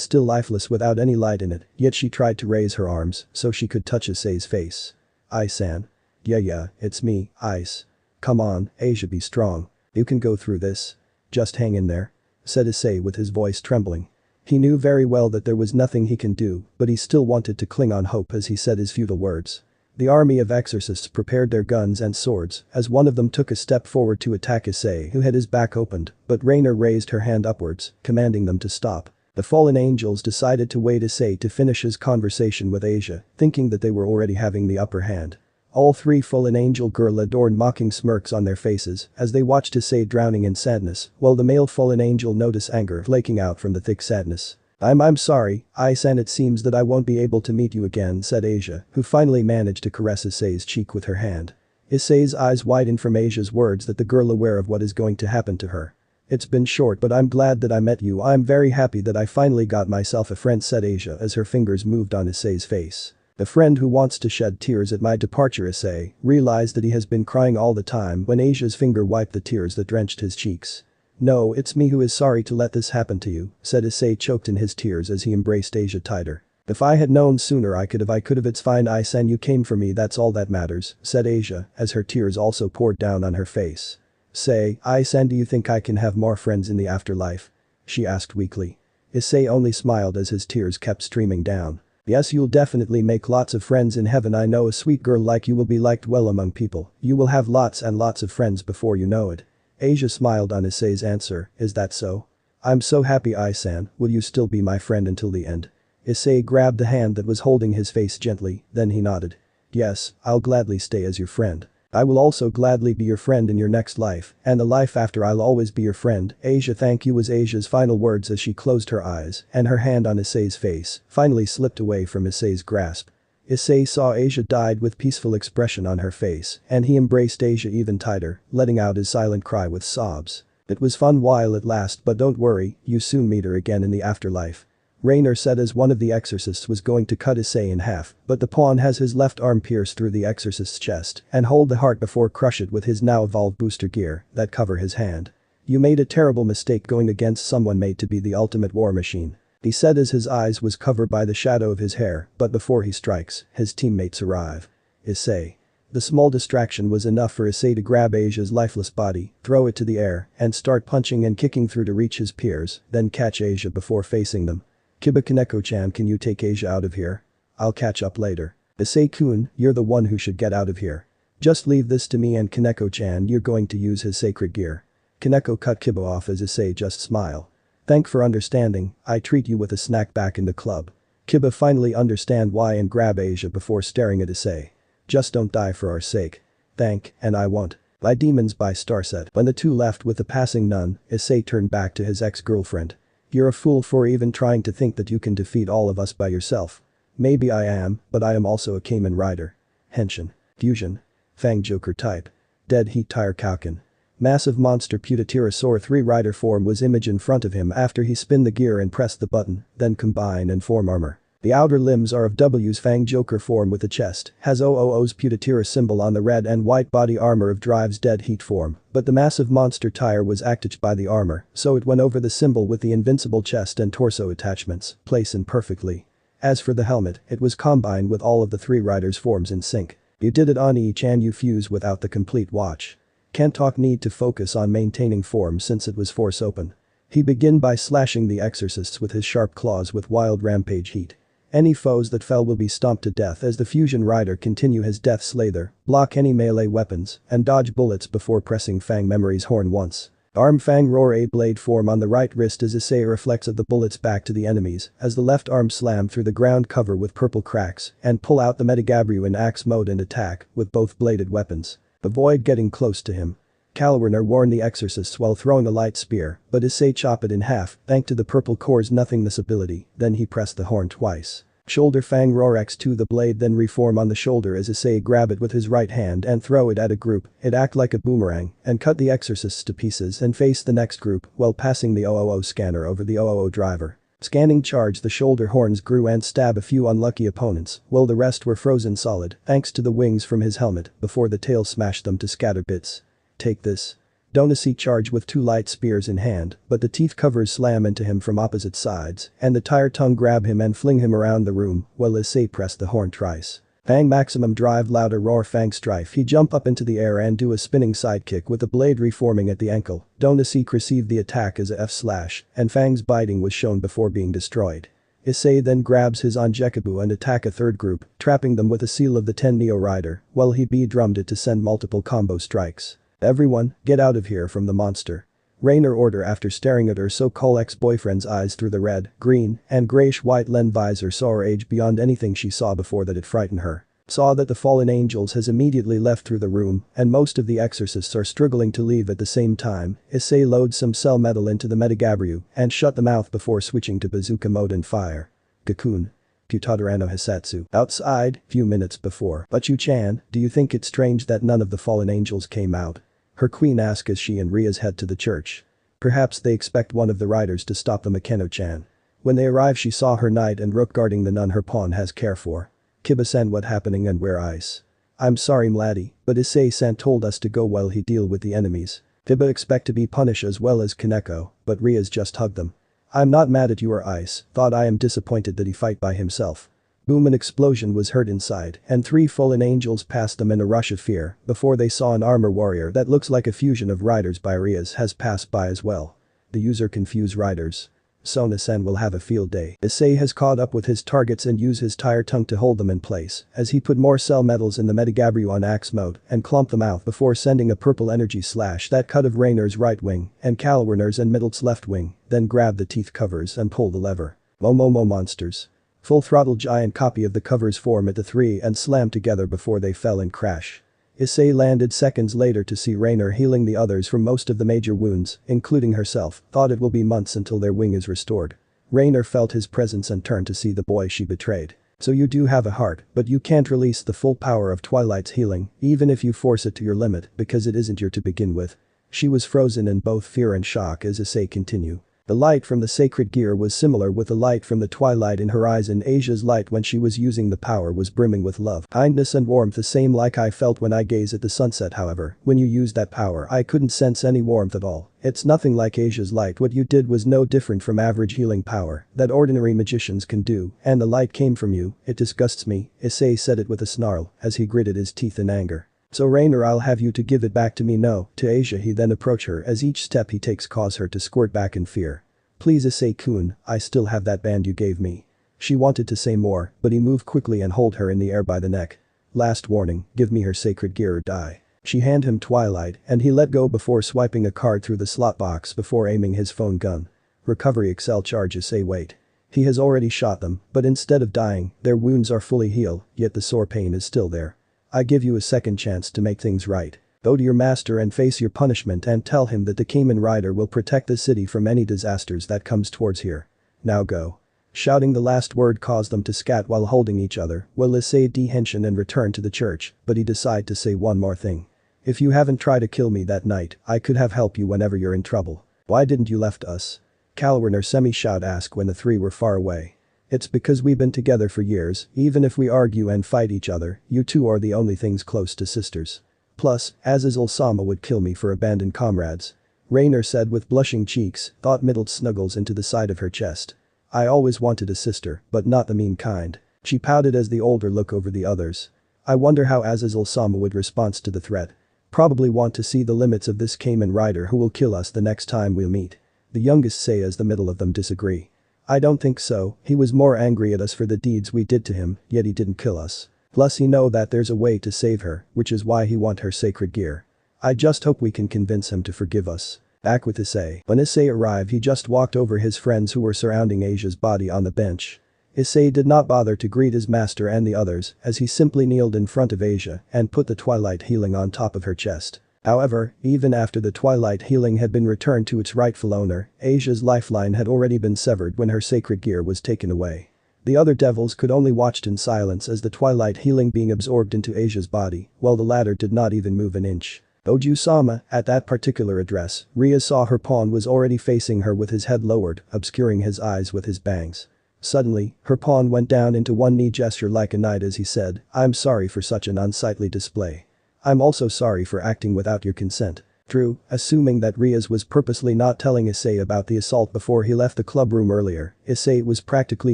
still lifeless without any light in it, yet she tried to raise her arms so she could touch Issei's face. Ice-san. Yeah, it's me, Ice. Come on, Asia be strong. You can go through this. Just hang in there. said Issei with his voice trembling. He knew very well that there was nothing he can do, but he still wanted to cling on hope as he said his futile words. The army of exorcists prepared their guns and swords as one of them took a step forward to attack Issei, who had his back opened, but Rainer raised her hand upwards, commanding them to stop. The fallen angels decided to wait Issei to finish his conversation with Asia, thinking that they were already having the upper hand. All three fallen angel girl adorned mocking smirks on their faces as they watched Issei drowning in sadness, while the male fallen angel noticed anger flaking out from the thick sadness. I'm sorry, Issei, it seems that I won't be able to meet you again, said Asia, who finally managed to caress Issei's cheek with her hand. Issei's eyes widened from Asia's words that the girl aware of what is going to happen to her. It's been short, but I'm glad that I met you. I'm very happy that I finally got myself a friend, said Asia as her fingers moved on Issei's face. A friend who wants to shed tears at my departure. Issei realized that he has been crying all the time when Asia's finger wiped the tears that drenched his cheeks. No, it's me who is sorry to let this happen to you, said Issei choked in his tears as he embraced Asia tighter. If I had known sooner I could have it's fine Issei, you came for me, that's all that matters, said Asia as her tears also poured down on her face. Issei, do you think I can have more friends in the afterlife? She asked weakly. Issei only smiled as his tears kept streaming down. Yes, you'll definitely make lots of friends in heaven. I know a sweet girl like you will be liked well among people. You will have lots and lots of friends before you know it. Asia smiled on Issei's answer. Is that so? I'm so happy, Issei. Will you still be my friend until the end? Issei grabbed the hand that was holding his face gently, then he nodded. Yes, I'll gladly stay as your friend. I will also gladly be your friend in your next life, and the life after. I'll always be your friend. Asia, thank you, was Asia's final words as she closed her eyes, and her hand on Issei's face finally slipped away from Issei's grasp. Issei saw Asia died with peaceful expression on her face, and he embraced Asia even tighter, letting out his silent cry with sobs. It was fun while it lasted, but don't worry, you soon meet her again in the afterlife. Rainer said as one of the exorcists was going to cut Issei in half, but the pawn has his left arm pierce through the exorcist's chest and hold the heart before crush it with his now evolved booster gear that cover his hand. You made a terrible mistake going against someone made to be the ultimate war machine. He said as his eyes was covered by the shadow of his hair, but before he strikes, his teammates arrive. Issei. The small distraction was enough for Issei to grab Asia's lifeless body, throw it to the air, and start punching and kicking through to reach his peers, then catch Asia before facing them. Kiba Kaneko-chan, can you take Asia out of here? I'll catch up later. Issei-kun, you're the one who should get out of here. Just leave this to me and Kaneko-chan, you're going to use his sacred gear. Kaneko cut Kiba off as Issei just smile. Thank for understanding, I treat you with a snack back in the club. Kiba finally understand why and grab Asia before staring at Issei. Just don't die for our sake. Thank, and I won't. By demons by Starset. When the two left with the passing nun, Issei turned back to his ex-girlfriend. You're a fool for even trying to think that you can defeat all of us by yourself. Maybe I am, but I am also a Kamen Rider. Henshin. Fusion. Fang Joker type. Dead Heat Tire Kauken. Massive monster Putatyrosaur 3 rider form was image in front of him after he spin the gear and press the button, then combine and form armor. The outer limbs are of W's Fang Joker form with the chest, has OOO's Putatyra symbol on the red and white body armor of Drive's Dead Heat form, but the massive monster tire was acted by the armor, so it went over the symbol with the invincible chest and torso attachments, placing perfectly. As for the helmet, it was combined with all of the 3 riders' forms in sync. You did it on each and you fuse without the complete watch. Can't talk, need to focus on maintaining form since it was force open. He begin by slashing the exorcists with his sharp claws with wild rampage heat. Any foes that fell will be stomped to death as the fusion rider continue his death slather, block any melee weapons, and dodge bullets before pressing Fang Memory's horn once. Arm Fang Roar A blade form on the right wrist as Issei reflects of the bullets back to the enemies as the left arm slam through the ground cover with purple cracks and pull out the Metagabryu in axe mode and attack with both bladed weapons. Avoid getting close to him. Calwerner warned the exorcists while throwing a light spear, but Issei chopped it in half thanks to the purple core's nothingness ability, then he pressed the horn twice. Shoulder Fang Roar X2 the blade then reform on the shoulder as Issei grab it with his right hand and throw it at a group, it act like a boomerang and cut the exorcists to pieces and face the next group while passing the OOO scanner over the OOO driver. Scanning charge the shoulder horns grew and stab a few unlucky opponents while the rest were frozen solid thanks to the wings from his helmet before the tail smashed them to scatter bits. Take this. Issei charge with 2 light spears in hand, but the teeth covers slam into him from opposite sides and the tire tongue grab him and fling him around the room while Issei pressed the horn twice. Fang maximum drive louder roar Fang strife he jump up into the air and do a spinning sidekick with the blade reforming at the ankle. Seek received the attack as a F slash and Fang's biting was shown before being destroyed. Issei then grabs his Onjekabu and attack a third group, trapping them with a seal of the 10 Neo Rider, while he B-drummed it to send multiple combo strikes. Everyone, get out of here from the monster. Rainer order after staring at her so-called ex-boyfriend's eyes through the red, green, and grayish-white lens visor saw her age beyond anything she saw before that it frightened her. Saw that the fallen angels has immediately left through the room and most of the exorcists are struggling to leave at the same time. Issei loads some cell metal into the Metagabru and shut the mouth before switching to bazooka mode and fire. Cocoon. Kutadarano Hisatsu. Outside, few minutes before. But Yu-chan, do you think it's strange that none of the fallen angels came out? Her queen asks as she and Rias head to the church. Perhaps they expect one of the riders to stop the Makeno-chan. When they arrive she saw her knight and rook guarding the nun her pawn has care for. Kiba-san what happening and where ice? I'm sorry mladdie, but Issei-san told us to go while he deal with the enemies. Kiba expect to be punished as well as Kaneko, but Rias just hugged them. I'm not mad at you or ice, thought I am disappointed that he fight by himself. Boom, an explosion was heard inside and 3 fallen angels passed them in a rush of fear before they saw an armor warrior that looks like a fusion of riders by Rias has passed by as well. The user confused riders. Sona-sen will have a field day. Issei has caught up with his targets and use his tire tongue to hold them in place as he put more cell metals in the Metagabru on axe mode and clumped them out before sending a purple energy slash that cut of Rainer's right wing and Kalwerner's and Middle's left wing, then grab the teeth covers and pull the lever. Momomo monsters. Full throttle giant copy of the covers form at the 3 and slam together before they fell and crash. Issei landed seconds later to see Rainer healing the others from most of the major wounds, including herself, thought it will be months until their wing is restored. Rainer felt his presence and turned to see the boy she betrayed. So you do have a heart, but you can't release the full power of Twilight's healing, even if you force it to your limit, because it isn't your to begin with. She was frozen in both fear and shock as Issei continued. The light from the sacred gear was similar with the light from the twilight in her eyes and Asia's light when she was using the power was brimming with love, kindness and warmth the same like I felt when I gaze at the sunset however, when you used that power I couldn't sense any warmth at all. It's nothing like Asia's light what you did was no different from average healing power that ordinary magicians can do and the light came from you, it disgusts me, Issei said it with a snarl as he gritted his teeth in anger. So Rainer I'll have you to give it back to me no, to Asia he then approach her as each step he takes cause her to squirt back in fear. Please Issei-kun, I still have that band you gave me. She wanted to say more, but he moved quickly and hold her in the air by the neck. Last warning, give me her sacred gear or die. She hand him Twilight and he let go before swiping a card through the slot box before aiming his phone gun. Recovery Excel charge Issei wait. He has already shot them, but instead of dying, their wounds are fully healed, yet the sore pain is still there. I give you a second chance to make things right. Go to your master and face your punishment and tell him that the Kamen Rider will protect the city from any disasters that comes towards here. Now go. Shouting the last word caused them to scat while holding each other, while Issei de-henshin and returned to the church, but he decided to say one more thing. If you haven't tried to kill me that night, I could have helped you whenever you're in trouble. Why didn't you left us? Kalwerner semi-shout asked when the 3 were far away. It's because we've been together for years, even if we argue and fight each other, you two are the only things close to sisters. Plus, Azazel-sama would kill me for abandoned comrades. Rainer said with blushing cheeks, thought Middle snuggles into the side of her chest. I always wanted a sister, but not the mean kind. She pouted as the older look over the others. I wonder how Azazel-sama would respond to the threat. Probably want to see the limits of this Kamen Rider who will kill us the next time we'll meet. The youngest say as the middle of them disagree. I don't think so, he was more angry at us for the deeds we did to him, yet he didn't kill us. Plus he know that there's a way to save her, which is why he want her sacred gear. I just hope we can convince him to forgive us. Back with Issei. When Issei arrived he just walked over his friends who were surrounding Asia's body on the bench. Issei did not bother to greet his master and the others as he simply kneeled in front of Asia and put the Twilight healing on top of her chest. However, even after the Twilight healing had been returned to its rightful owner, Asia's lifeline had already been severed when her sacred gear was taken away. The other devils could only watch in silence as the Twilight healing being absorbed into Asia's body, while the latter did not even move an inch. Oju-sama, at that particular address, Ria saw her pawn was already facing her with his head lowered, obscuring his eyes with his bangs. Suddenly, her pawn went down into one knee gesture like a knight as he said, I'm sorry for such an unsightly display. I'm also sorry for acting without your consent. True, assuming that Riaz was purposely not telling Issei about the assault before he left the club room earlier, Issei was practically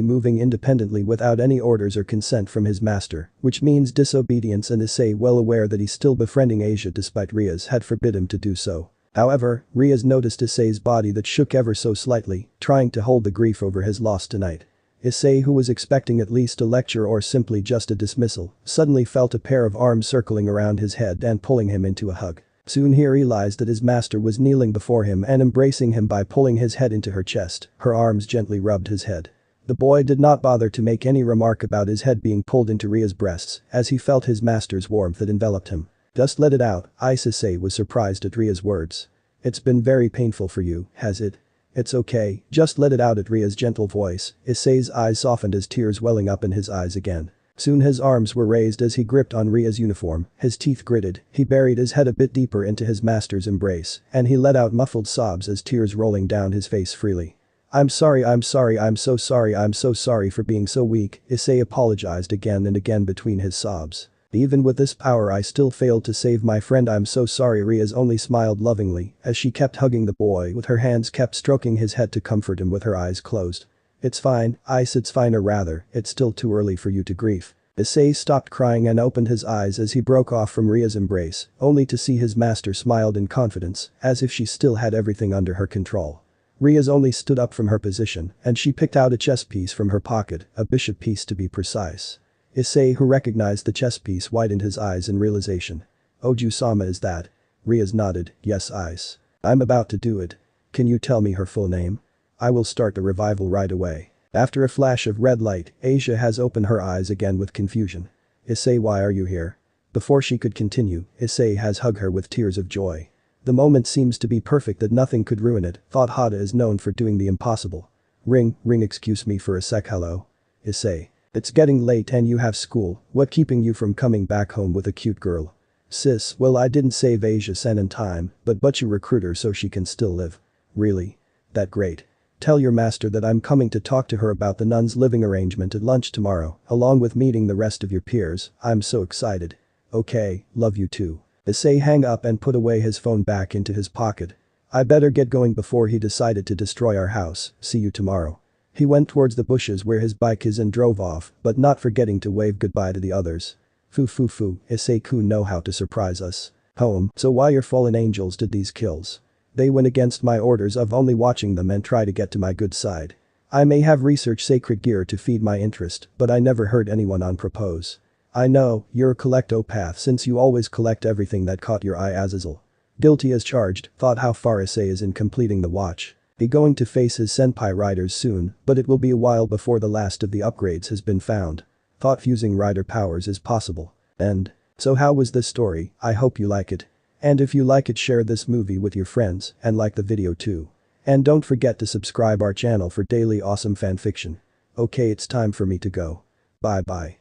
moving independently without any orders or consent from his master, which means disobedience, and Issei, well aware that he's still befriending Asia despite Riaz, had forbidden him to do so. However, Riaz noticed Issei's body that shook ever so slightly, trying to hold the grief over his loss tonight. Issei, who was expecting at least a lecture or simply just a dismissal, suddenly felt a pair of arms circling around his head and pulling him into a hug. Soon he realized that his master was kneeling before him and embracing him by pulling his head into her chest. Her arms gently rubbed his head. The boy did not bother to make any remark about his head being pulled into Ria's breasts, as he felt his master's warmth that enveloped him. Just let it out, Issei was surprised at Ria's words. It's been very painful for you, has it? It's okay, just let it out at Ria's gentle voice. Issei's eyes softened as tears welling up in his eyes again. Soon his arms were raised as he gripped on Ria's uniform, his teeth gritted, he buried his head a bit deeper into his master's embrace, and he let out muffled sobs as tears rolling down his face freely. I'm so sorry for being so weak, Issei apologized again and again between his sobs. Even with this power I still failed to save my friend, I'm so sorry. Riaz only smiled lovingly as she kept hugging the boy, with her hands kept stroking his head to comfort him with her eyes closed. It's fine, it's fine, or rather, it's still too early for you to grieve. Issei stopped crying and opened his eyes as he broke off from Ria's embrace, only to see his master smiled in confidence, as if she still had everything under her control. Riaz only stood up from her position, and she picked out a chess piece from her pocket, a bishop piece to be precise. Issei, who recognized the chess piece, widened his eyes in realization. Oju-sama, is that? Riaz nodded, yes Ice. I'm about to do it. Can you tell me her full name? I will start the revival right away. After a flash of red light, Asia has opened her eyes again with confusion. Issei, why are you here? Before she could continue, Issei has hugged her with tears of joy. The moment seems to be perfect that nothing could ruin it, thought Hada is known for doing the impossible. Ring, excuse me for a sec, hello? Issei. It's getting late and you have school, what keeping you from coming back home with a cute girl? Sis, well I didn't save Asia-san in time, but you recruit her so she can still live. Really? That great. Tell your master that I'm coming to talk to her about the nun's living arrangement at lunch tomorrow, along with meeting the rest of your peers. I'm so excited. Okay, love you too. Issei hung up and put away his phone back into his pocket. I better get going before he decided to destroy our house, see you tomorrow. He went towards the bushes where his bike is and drove off, but not forgetting to wave goodbye to the others. Issei-kun know how to surprise us. Home, so why your fallen angels did these kills? They went against my orders of only watching them and try to get to my good side. I may have researched sacred gear to feed my interest, but I never heard anyone on propose. I know, you're a collectopath since you always collect everything that caught your eye, Azazel. Guilty as charged, thought how far Issei is in completing the watch. Be going to face his senpai riders soon, but it will be a while before the last of the upgrades has been found. Thought fusing rider powers is possible. And so how was this story? I hope you like it. And if you like it, share this movie with your friends and like the video too. And don't forget to subscribe our channel for daily awesome fanfiction. Okay, it's time for me to go. Bye bye.